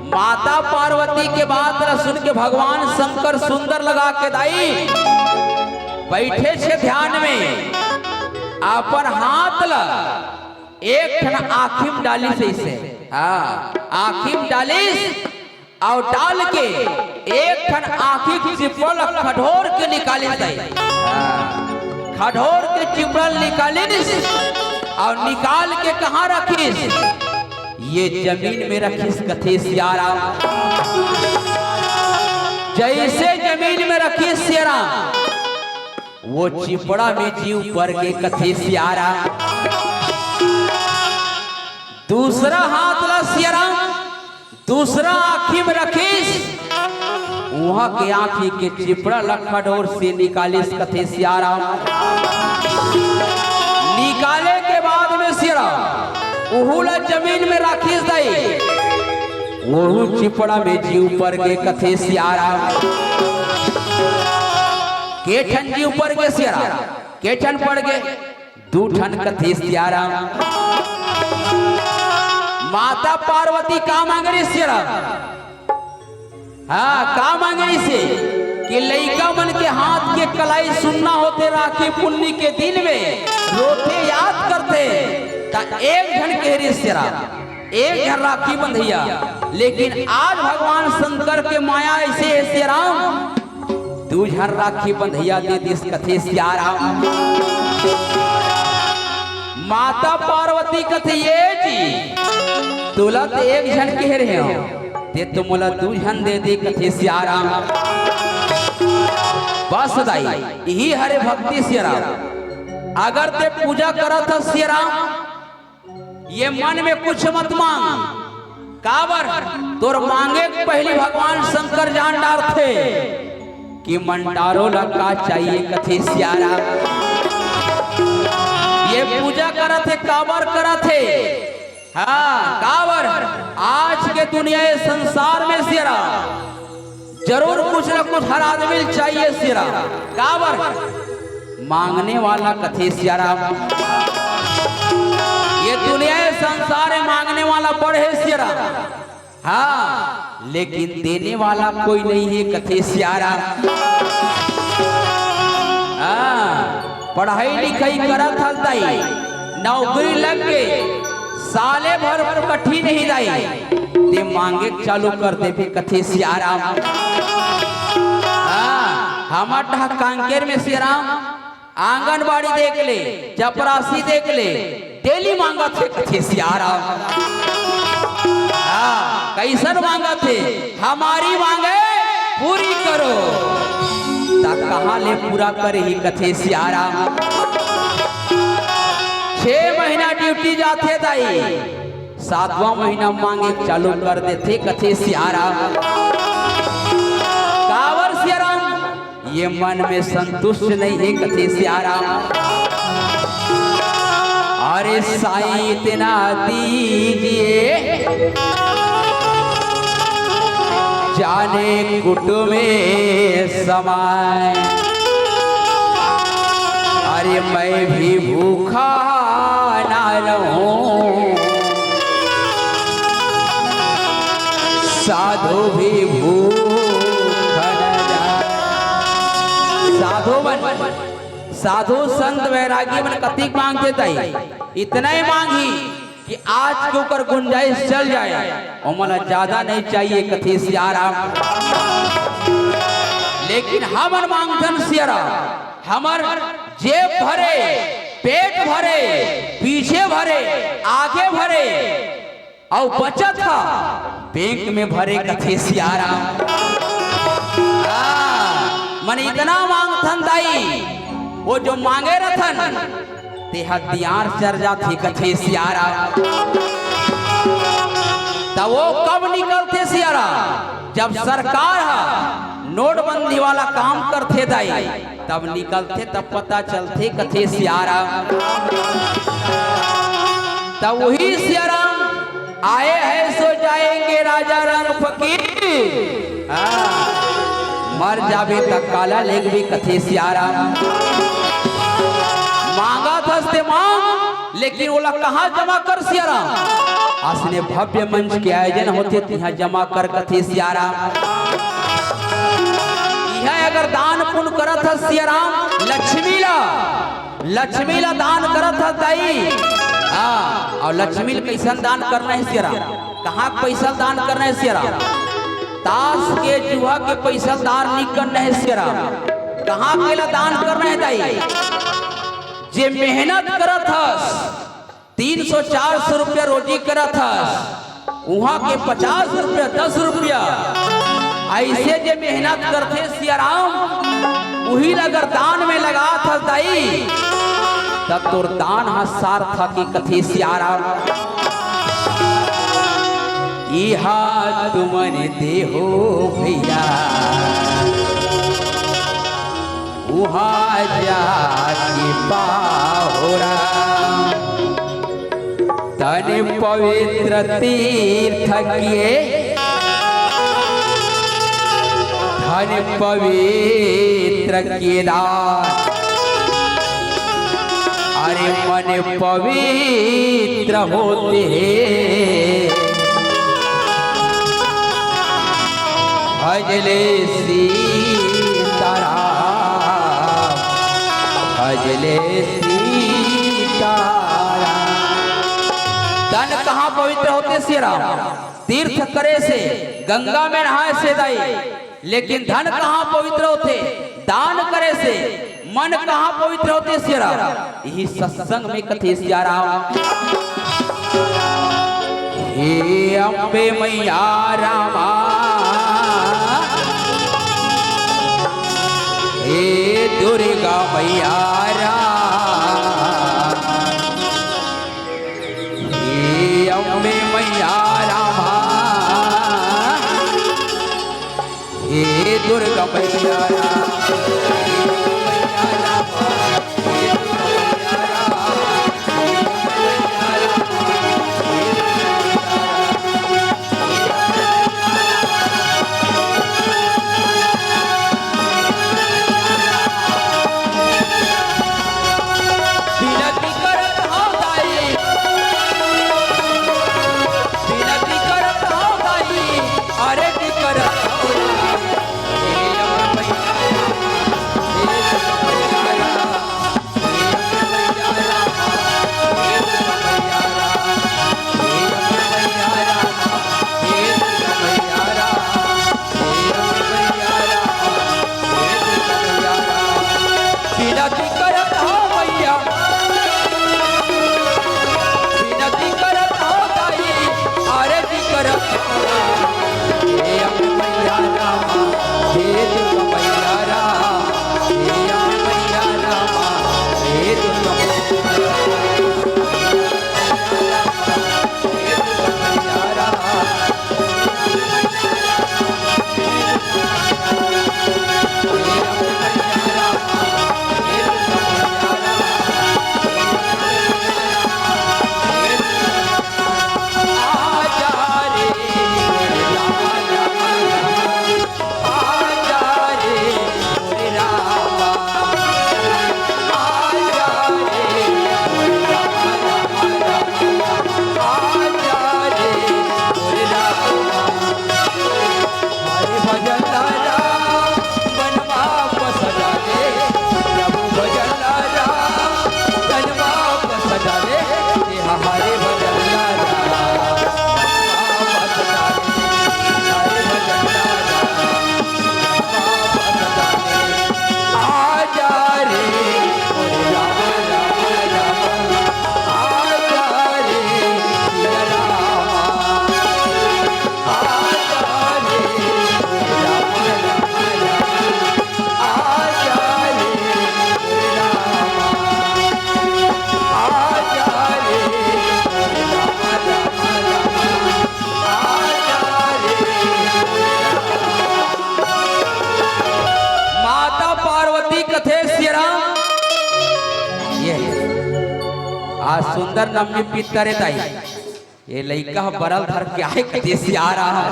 माता पार्वती के बात सुन के भगवान शंकर सुंदर लगा के दाई बैठे छे ध्यान में अपन हाथ ला एक ठन आखिम डाली से आखिम डालिस और डाल के एक ठन आखिक चिपल खडोर के निकाली खडोर के चिपल निकालिस और निकाल के कहाँ रखिस? ये जमीन में रखिस कथे सियारा। जैसे जमीन में रखिस सियारा वो चिपड़ा में जीव पर के कथे सियारा। दूसरा हाथ ला सियारा दूसरा आँखी में रखिस वहां के आँखी के चिपड़ा लखडोर से निकालिस कथे सियारा। निकाले के बाद में सियारा उहुला जमीन में राखिस दई वो चिपड़ा में जीव पर के कथे सियारा। के ठन जीव पर के सियारा के ठन पड़ गए 2 ठन कथे सियारा। माता पार्वती का मांगरी सियारा का मांगरी से कि लइका मन के हाथ के कलाई सुनना होते राखी पुन्नी के दिन में रोते याद करते ता एक घन केहरी सिरा एक घर राखी बंधैया। लेकिन आज भगवान शंकर के माया ऐसे ऐसे राम 2 झन राखी बंधैया दे दिस कथे सियारा। माता पार्वती कथे ये जी तुला तो एक झन कह रहे हो ते तुमला 2 झन दे दे कथे सियारा। बस दाई यही हरे भक्ति सियारा। अगर ते पूजा करा था सियारा ये मन में कुछ मत मांग काबर तोर मांगे पहली भगवान शंकर जान डार थे कि मंडारो लगा चाहिए कथे सियारा। ये पूजा करा थे काबर करा थे काबर आज के दुनिया संसार में सिरा जरूर कुछ न कुछ हर आदमी चाहिए सिरा काबर मांगने वाला कथे सियारा। ये दुनिया संसार में मांगने वाला बढ़े सियारा लेकिन देने वाला कोई नहीं है कथे सियारा। पढ़ाई लिखाई करा था दाई नौकरी लग के साले भर कठी नहीं दाई ते मांगे चालू कर दे भी कथे सियारा। हमारा कांकेर में सियारा आंगनबाड़ी देख ले चपरासी देख ले डेली मांगा थे कथे सियारा। कैसन मांगा थे हमारी मांगे पूरी करो ता कहाँ ले पूरा करे ही कथे सियारा। 6 महीना ड्यूटी जाते दाई 7वां महीना मांगे चालू कर देते कथे सियारा। कावर सियारा ये मन में संतुष्ट नहीं है कथे सियारा। अरे साईं इतना दीजिए जाने कुटु में समाए। अरे मैं भी भूखा ना रहूं साधु भी भूखा न जाए। साधु संत वैरागी मन कतिक मांगते ताई इतना ही मांगी कि आज के ऊपर गुंजाइश चल जाए और मला ज्यादा नहीं चाहिए कथे सियारा। लेकिन हमर मांगधन सियारा हमर जेब भरे पेट भरे पीछे भरे आगे भरे और बचत था बैंक में भरे कथे सियारा। मन इतना मांगथन दाई वो जो मांगे रथन ते हथियार चर जाते कथे सियारा। तब वो कब निकलते सियारा जब सरकार नोटबंदी वाला काम करते दाई तब निकलते तब पता चलते कथे सियारा। तब वही सियारा आए हैं सो जाएंगे राजा रंग फकीर मर जावे तक काला लेग भी कथे सियारा। मांगा था मांग लेकिन वो कहाँ जमा कर सियारा असने भव्य मंच के आयोजन होते यहाँ जमा कर कथे सियारा। यह अगर दान पुण्य करत है सियाराम लक्ष्मी ला दान करत है दाई। और लक्ष्मी कैसा दान करना है सियाराम कहाँ पैसा दान करना है सियाराम ताश के जुआ के पैसा दान नहीं करना है सियाराम कहाँ केला दान करना है दाई। जे मेहनत करत हस 300-400 रुपया रोजी करत हस वहाँ के 50 रुपया 10 रुपया ऐसे जे मेहनत करते सियाराम वही अगर दान में लगा था दाई तब तोर दान सार्थक की कथे सियारा। इहा तुमन देहो भैया वहाँ जाके पाहोरा तन पवित्र तीर्थ किए धन पवित्र केदार अरे मन पवित्र होते भजले सीताराम भजले सीताराम। धन कहाँ पवित्र होते सियाराम तीर्थ करे से गंगा में नहाए से दाई लेकिन धन कहाँ पवित्र होते दान करे से मन कहाँ पवित्र होते सियाराम यही सत्संग में कथे सियाराम। हे अम्बे मैया रामा हे दुर्गा मैया हे अम्बे मैया रामा हे दुर्गा मैया आज सुंदर नम्य पितर दाई ये लइका बरल धर के आए कते से आ रहा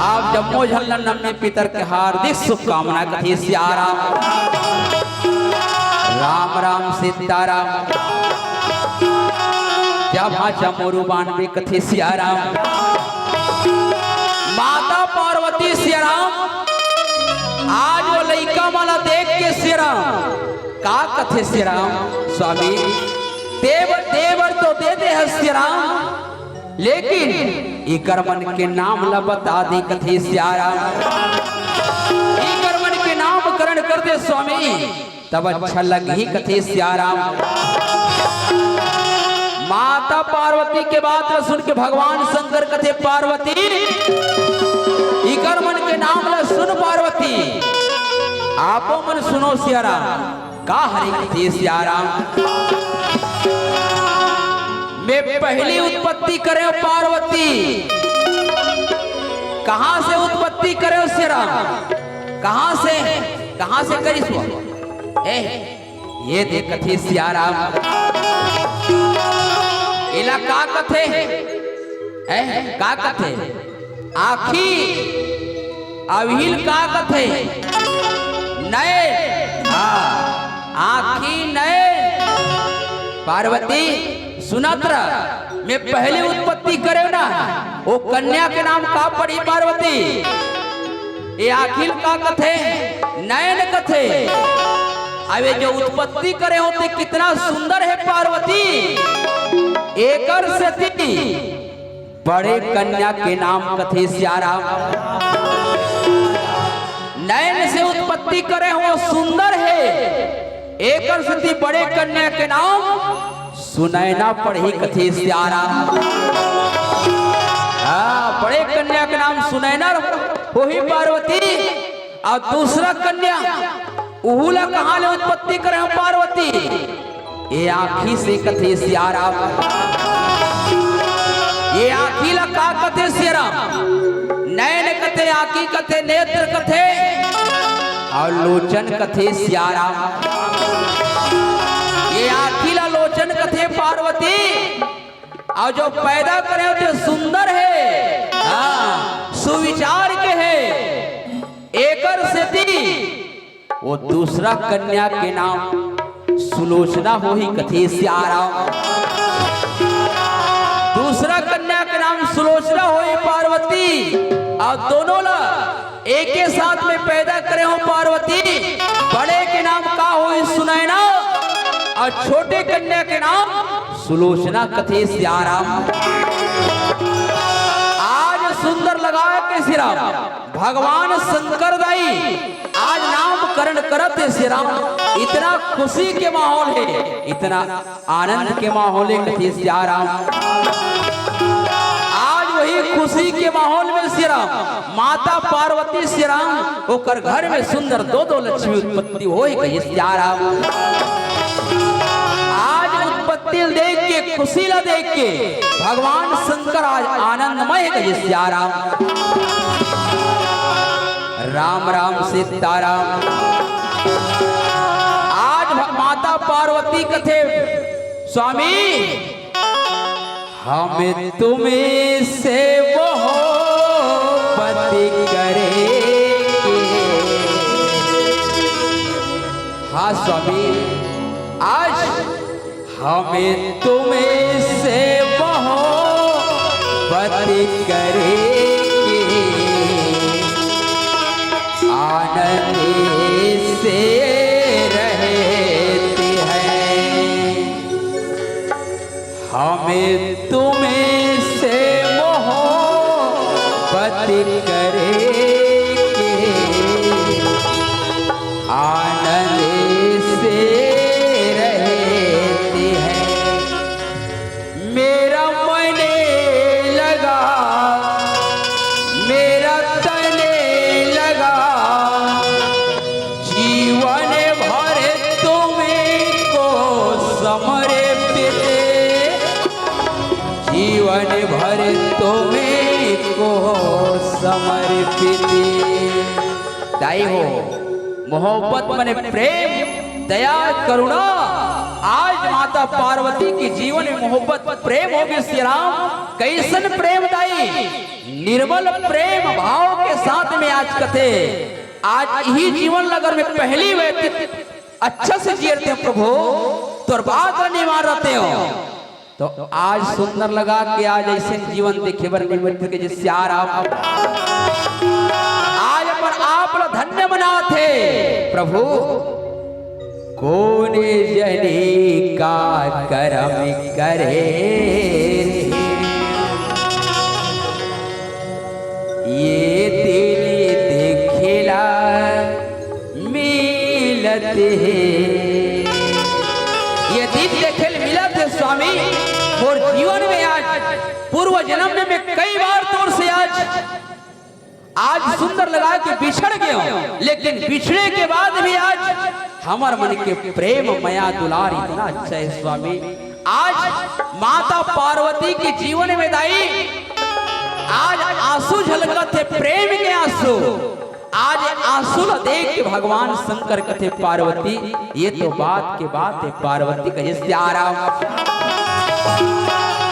आप जम्मो झल्लन नम्य पितर के हार्दिक शुभकामना कथे से आ रहा। राम राम सीताराम जब चमोरू बानवे कथे से आ रहा। माता पार्वती से राम आज वो लइका वाला देख के श्री राम का कथे श्री राम स्वामी देवर देवर तो दे दे है श्री राम लेकिन इकर मन के नाम ला बता दे कथे श्री राम इकर मन के नामकरण कर दे स्वामी तब अच्छा लग ही कथे श्री राम। माता पार्वती के बात सुन के भगवान शंकर कथे पार्वती इकर मन के नाम ला सुन पार्वती आपो मन सुनो सियाराम का हरि कथे सियाराम। मैं पहली उत्पत्ति करे पार्वती कहां से उत्पत्ति करे सियाराम कहां से करी सो ये देख कथे सियाराम इला का कथे का कथे आखी अविहिल का कथे नए आखी नए पार्वती सुनत्र मैं पहले उत्पत्ति करे ना वो कन्या के नाम का पड़ी पार्वती ये आखिल का कथे नयन कथे अबे जो उत्पत्ति करे होते कितना सुंदर है पार्वती एकर सती बड़े कन्या के नाम कथे सियाराम। नयन से उत्पत्ति करे हो सुंदर है एकर सती बड़े कन्या के नाम सुनैना पढ़ी कथे सियाराम। हाँ बड़े कन्या के नाम सुनैना वही पार्वती और दूसरा कन्या उहुला कहां ले उत्पत्ति करे हो पार्वती ये आखी से कथे सियाराम। ये आखी ला का कथे सियाराम नयन कथे आखी कथे नेत्र कथे और लोचन कथे सियाराम। ये आखी ला लोचन कथे पार्वती और जो पैदा करे होते सुंदर है हाँ सुविचार के है एकर सेती वो दूसरा कन्या के नाम सुलोचना हो ही कथे सियाराम। दूसरा कन्या के नाम सुलोचना हो ही पार्वती और दोनों ला एक के साथ में पैदा करे हो पार्वती बड़े के नाम का हो ही सुनैना और छोटे कन्या के नाम सुलोचना कथे सियाराम। आज सुंदर लगाए के सिराम भगवान शंकर दाई आज नामकरण करते सिराम इतना खुशी के माहौल है इतना आनंद के माहौल है कथे सियाराम। आज वही खुशी के माहौल में सिराम माता पार्वती सिराम होकर घर में सुंदर दो लक्ष्मी उत्पत्ति होई कहे सियाराम। आज उत्पत्ति देख के खुशी ला देख के भगवान शंकर आज आनंदमय कहे सियाराम। राम राम सीताराम आज माता पार्वती कथे स्वामी हमें तुम्हें से मोहब्बत करेंगे। हाँ स्वामी आज हमें तुम्हें से मोहब्बत करेंगे आनंद से रहते हैं हमें तुम्हें से मोहब्बत करेंगे आनंद से रहते हैं। मेरा मन लगा मेरा तने लगा जीवन भर तुम्हें को समर्पित जीवन भर तुम्हें को समर्पित। दाई हो मोहब्बत मने प्रेम दया करुणा आज माता पार्वती के जीवन में मोहब्बत प्रेम हो गए श्री राम। कैसन प्रेमदायी निर्मल प्रेम भाव के साथ में आज कथे आज यही जीवन लगन में पहली व्यक्ति अच्छा से जीते प्रभु तो बात नहीं मार रहते हो। तो आज सुंदर लगा कि आज ऐसे जीवन देखे बर निमित्त के जिससे आज पर आप लोग धन्य बनाते प्रभु। कौन जने का करम करे ये तेरे देखिला मिलते ये दिन देखे मिलत है स्वामी। और जीवन में आज पूर्व जन्म में कई बार तौर से आज सुंदर लगा कि बिछड़ गए हो, लेकिन बिछड़े के बाद भी आज हमार मन के प्रेम मया दुलार इतना अच्छा है स्वामी। आज माता पार्वती के जीवन में दाई आज आंसू झलकत है प्रेम के आंसू। आज आंसू न देख के भगवान शंकर कथे पार्वती ये तो बात के बात है पार्वती कहे से आराम।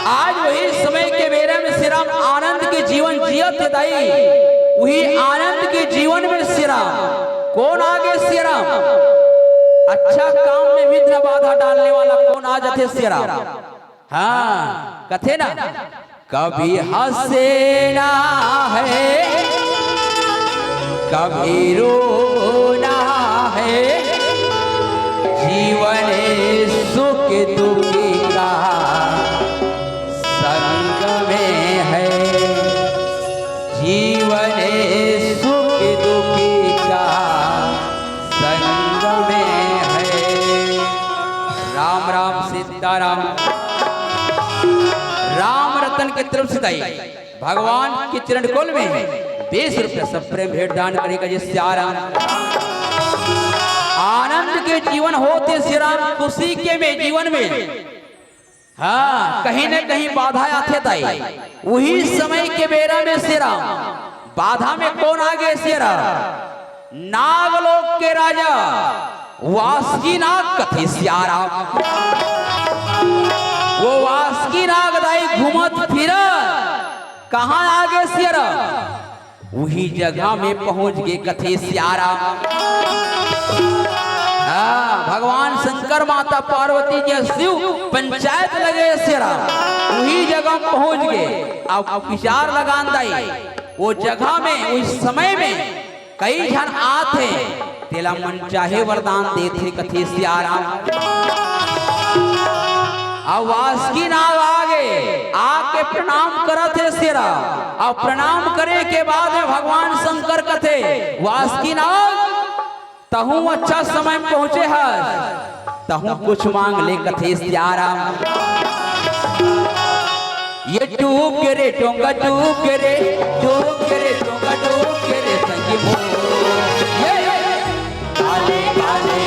आज वही समय के बेरे में श्री राम आनंद के जीवन जियत है दाई। वही आनंद के जीवन में श्री राम कौन आगे श्री राम अच्छा काम में विघ्न बाधा डालने वाला कौन आ जाते श्री राम। हाँ कथे ना कभी हंसेना है कभी रोना है जीवन सुख दुख का संग में है जीवन सुख दुख का संग में है। राम राम सीताराम राम रतन के तरफ से दाई भगवान के चरण कोल में 20 रुपये सब प्रेम भेंट दान करेगा जिससे आराम आनंद के जीवन होते श्री राम खुशी के में जीवन में। हाँ कहीं न कहीं बाधा आते ताई वही समय के बेरा में श्री राम बाधा में कौन आ गए श्री राम नागलोक के राजा वासुकी नाग कथे श्यारा। वो वासुकी नाग दाई घूमत फिरत कहाँ आ गए श्री राम वही जगह में पहुंच गए कथे श्यारा। भगवान शंकर माता पार्वती जी शिव पंचायत लगे श्यारा वही जगह पहुंच गए। अब विचार लगान दाई वो जगह में उस समय में कई जन आते तेला मन चाहे वरदान देते कथे श्यारा। अब वासुकी नाग आगे आके प्रणाम करत है श्री राम। अब प्रणाम करे के बाद में भगवान शंकर कथे वासुकी नाग तहु अच्छा समय पहुंचे है तहु कुछ मांग ले कथे श्यारा। ये टूक रे टोंगा टूक रे टूक रे टोंगा टूक रे संगी मो काले काले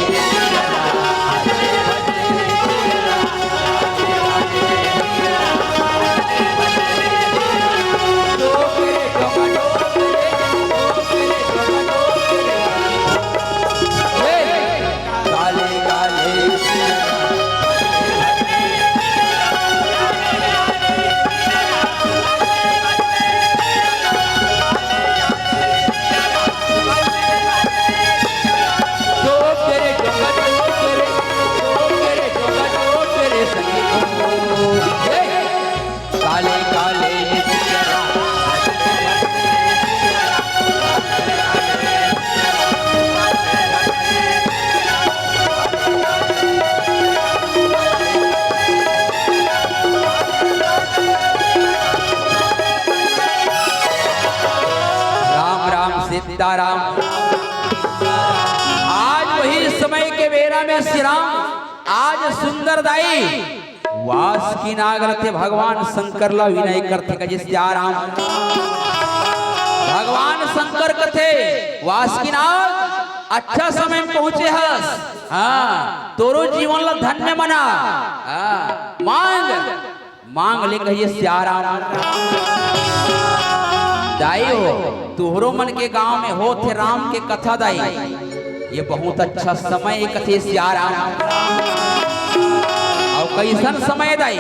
सीताराम। आज वही समय के बेरा में श्री राम आज सुंदर दाई वासुकी नाग रथे भगवान शंकर ला विनय करते का जिस आराम। भगवान शंकर कथे वासुकी नाग अच्छा समय में पहुंचे हस। हाँ तोरो जीवन ला धन्य मना। मांग मांग ले कहिए आराम। दाई हो तुहरो मन के गांव में हो थे राम के कथा दाई ये बहुत अच्छा समय कथे श्यारा। और कैसन समय दाई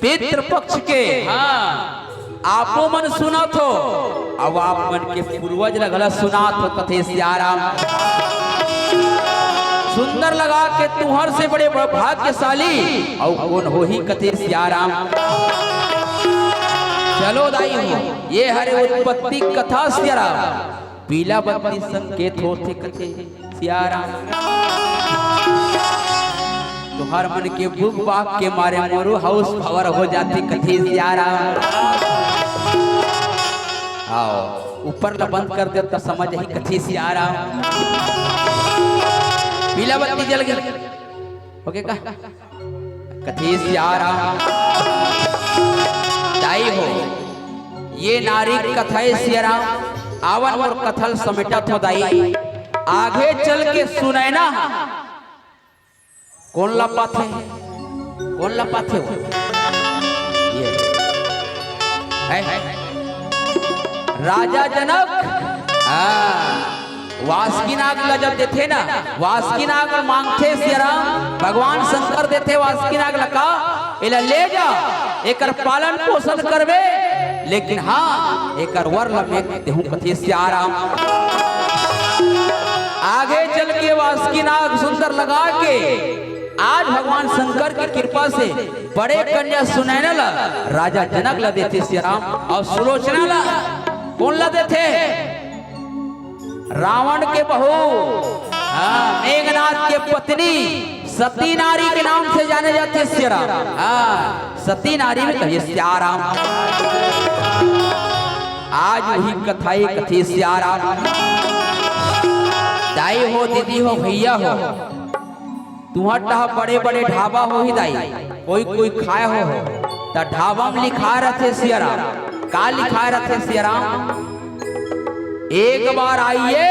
पितृ पक्ष के आपो मन सुनत हो, अब आप मन के पूर्वज लगल सुनात हो कथे सियाराम। सुंदर लगा के तुहर से बड़े भाग्यशाली और कौन हो ही कथे सियाराम। चलो दाई हो ये हरे उत्पत्ति कथा सियाराम, पीला बत्ती संकेत होते कथे सियाराम। तुहार मन के भूख बाग के मारे मोरू हाउस पावर हो जाती कथे सियाराम। आओ ऊपर ला बंद कर दे तो समझ ही कथे सियाराम। पीला बत्ती जल गई ओके का कथे सियाराम। दाई हो ये नारी कथाए सियाराम आवन और कथल समेटा तो दाई आगे चल के सुनैना कौन लपाथे कौन लपाथे हो ये है राजा जनक वासुकीनाग ला जब देते ना वासुकीनाग मांगते सियाराम भगवान शंकर देते वासुकीनाग ला का इला ले जा एकर पालन पोषण करबे लेकिन हाँ एकर वर लमेक देहु कथे सियाराम। आगे चल के वासुकीनाग सुंदर लगा के आज भगवान शंकर की कृपा से बड़े कन्या सुनैना ला राजा जनक ला देते सियाराम और सुलोचना ला कौन ला देते रावण के बहू मेघनाथ के पत्नी सती नारी के नाम से जाने जाते सियाराम। सती नारी में कहिए सियाराम। आज वही कथाई कथे सियाराम। दाई हो दीदी हो भैया हो तुम्हारा बड़े बड़े ढाबा हो ही दाई कोई कोई खाए हो तो ढाबा में लिखा रहते सियाराम का लिखा रहते सियाराम एक बार आइए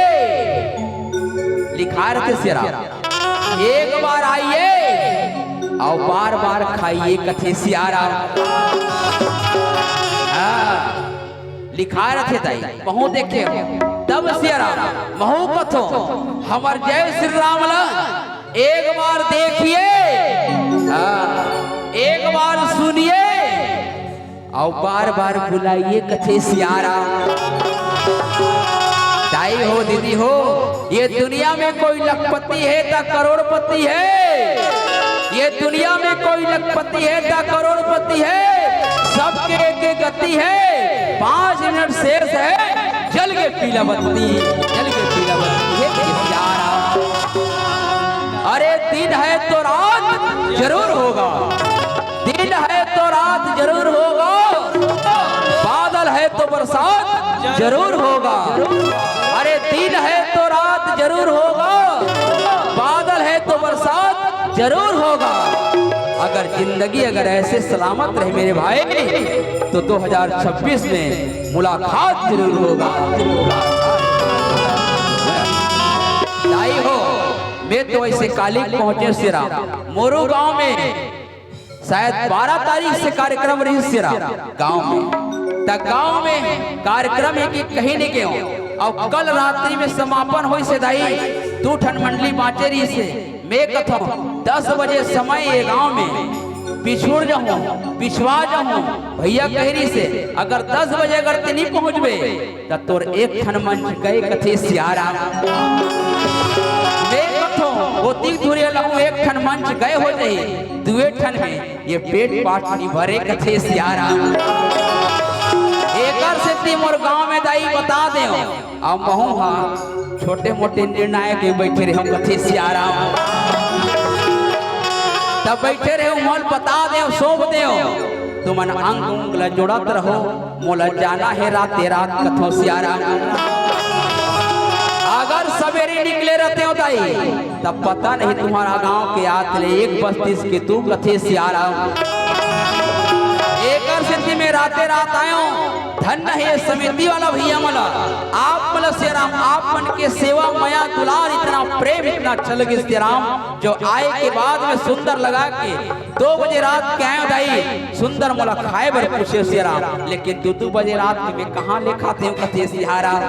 लिखा रहते सियाराम एक बार आइए और बार बार खाइए कथे सियाराम। लिखा रहते दाई महू देखे तब सियाराम महू कथो हमर जय श्री राम ला एक बार देखिए एक बार सुनिए और बार बार बुलाइए कथे सियाराम। दाई हो दीदी हो ये दुनिया में कोई लखपति है ता करोड़पति है, ये दुनिया में कोई लखपति है ता करोड़पति है, सबके एक गति है 5 मिनट शेष है जल के पीला बत्ती जल के पीला बत्ती है सियाराम। अरे दिन है तो रात जरूर होगा, दिन है तो रात जरूर होगा, बादल है तो बरसात जरूर होगा। अरे दिन है तो रात जरूर होगा, बादल है तो बरसात जरूर होगा। अगर जिंदगी अगर ऐसे सलामत रहे मेरे भाई तो 2026 में मुलाकात जरूर होगा। दाई हो मैं तो ऐसे कालिक पहुंचे सियाराम मोरू गांव में शायद 12 तारीख से कार्यक्रम रही सियाराम गांव में तक गांव में कार्यक्रम है कि कहीं नहीं गए और कल रात्रि में समापन हो से दाई 2 ठन मंडली बाँचे रही से मैं कथो 10 बजे समय ये गांव में पिछुड़ जाऊं पिछवा जाऊं भैया कह रही से अगर 10 बजे अगर ते नहीं पहुंचबे तो तोर एक ठन मंच गए कथे सियाराम। मैं कथो गोती धुरे लहू एक ठन मंच गए हो जाए 2 ठन में ये पेट पाट नहीं भरे कथे सियाराम। एकर से ती मोर गांव में दाई बता दे अब महू हाँ छोटे मोटे निर्णायक बैठे रहे कथे सियाराम तब बैठे रहे मोल बता दे सौंप दे तुमन अंग उंग ला जोड़त रहो मोला जाना है राते रात कथो सियाराम। अगर सवेरे निकले रहते हो दाई तब पता नहीं तुम्हारा गांव के आतले 1 बस्तीस के तू कथे सियाराम। एकर सिद्धि में राते रात आयो धन्य है समिति वाला भैया मला आप मला सियाराम आप मन के सेवा माया दुलार इतना प्रेम इतना चल गए सियाराम जो आए के बाद में सुंदर लगा के 2 बजे रात के आयो दाई सुंदर मला खाए बर पूछे सियाराम लेकिन 2 बजे रात में कहाँ ले खाते हो कथे सियाराम।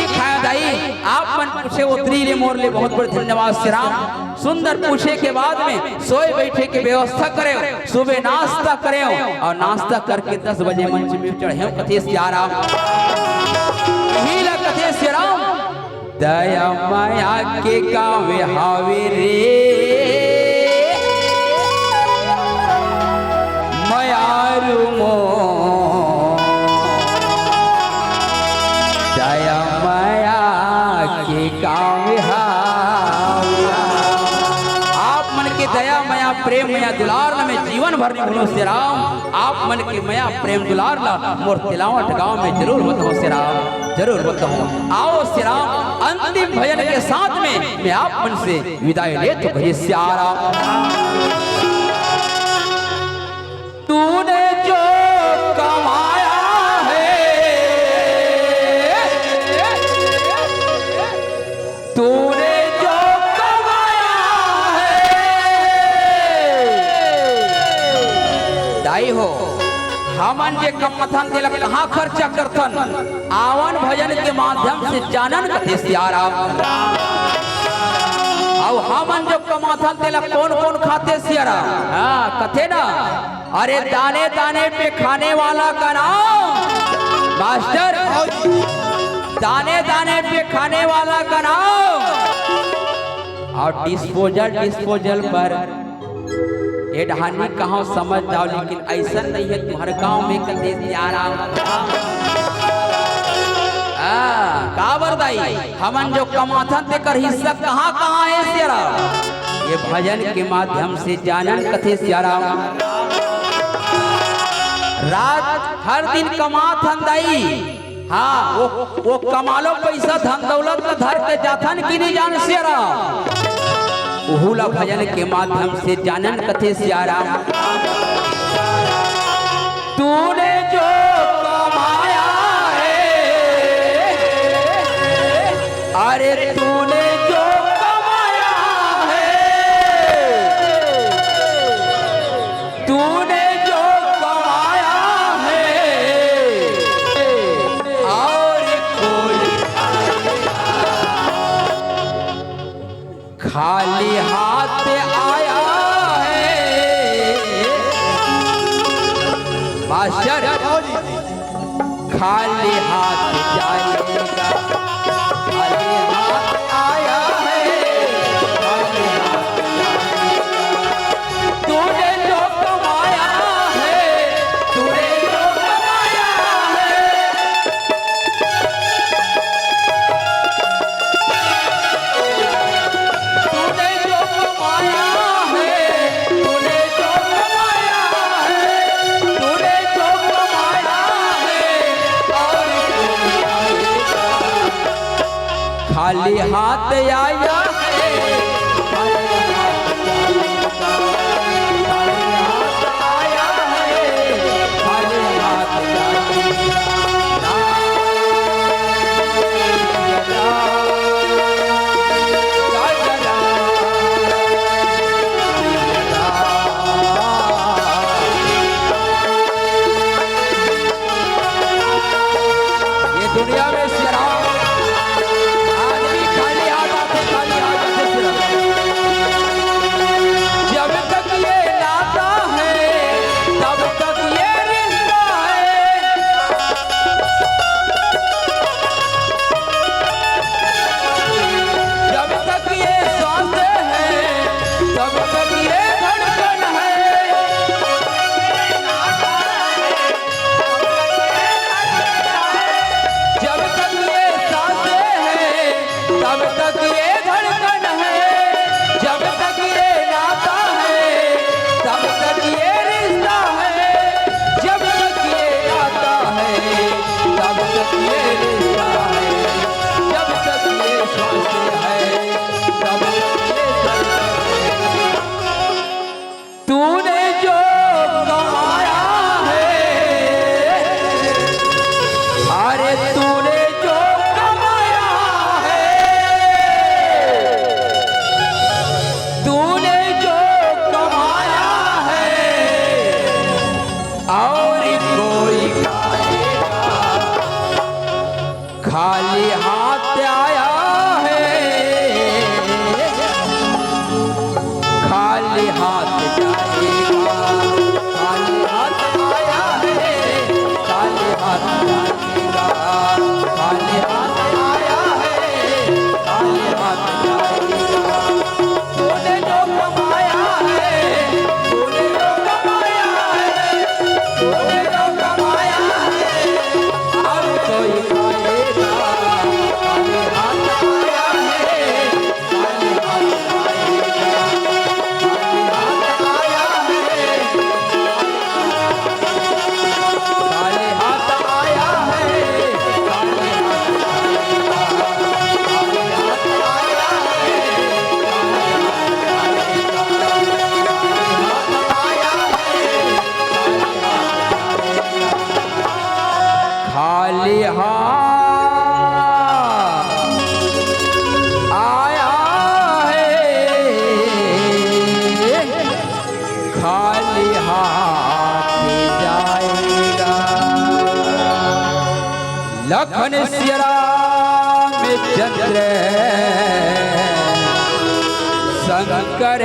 खाया दाई आप मन पूछे उतरी ले मोर ले बहुत बहुत धन्यवाद श्री राम। सुंदर पूछे के बाद में सोए बैठे के व्यवस्था करे, सुबह नाश्ता करे और नाश्ता करके 10 बजे मंच में चढ़े कथे श्री राम। हीला कथे श्री राम दया माया के गावे हावे रे मायारू मो दया माया के गावे हावे। आप मन के दया माया प्रेम माया दुलार में जीवन भर भूलो श्री राम। आप मन के माया प्रेम दुलार ला मोर तिलावट गांव में जरूर बताओ श्री राम, जरूर बताओ। आओ श्री राम अंतिम भजन के साथ में मैं आप मन से विदाई ले तो भजे श्री राम। तूने जो कमाया है, तूने जो कमाया है दाई हो हमन जे कमथन दिलक कहाँ खर्चा करथन आवन भजन के माध्यम से जानन कथे श्री राम। और हमन जो कमाथन दिलक कौन कौन खाते श्री राम। हाँ कथे ना अरे दाने दाने पे खाने वाला का नाम मास्टर, दाने दाने पे खाने वाला का नाम और डिस्पोजल डिस्पोजल पर ये ढानी कहाँ समझ जाओ। लेकिन ऐसा नहीं है तुम्हारे गांव में कते काबर दाई हमन जो कमाथन देकर हिस्सा कहाँ कहाँ है श्री ये भजन के माध्यम से जानन कथे श्री राम। रात हर दिन कमाथन दाई। हाँ वो कमालो पैसा धन दौलत का धर के जाथन की नहीं जान श्री राम। उहुला भजन के माध्यम से जानन कथे श्री राम। तूने जो कमाया है, अरे तूने जो कमाया है, तूने जो कमाया है और कोई खाली हाथ आया है मास्टर, खाली हाथ जाएगा, खाली हाथ आया है, खाली हाथ जाएगा। तूने जो कमाया है, तूने जो कमाया है, तूने जो कमाया है, तूने जो कमाया है, तूने जो कमाया है और खाली हाथ आया है, खाली हाथ आया है, खाली हाथ ये दुनिया में श्री राम आदमी खाली हाथ आते, खाली हाथ लखन सिया रामचंद्र शंकर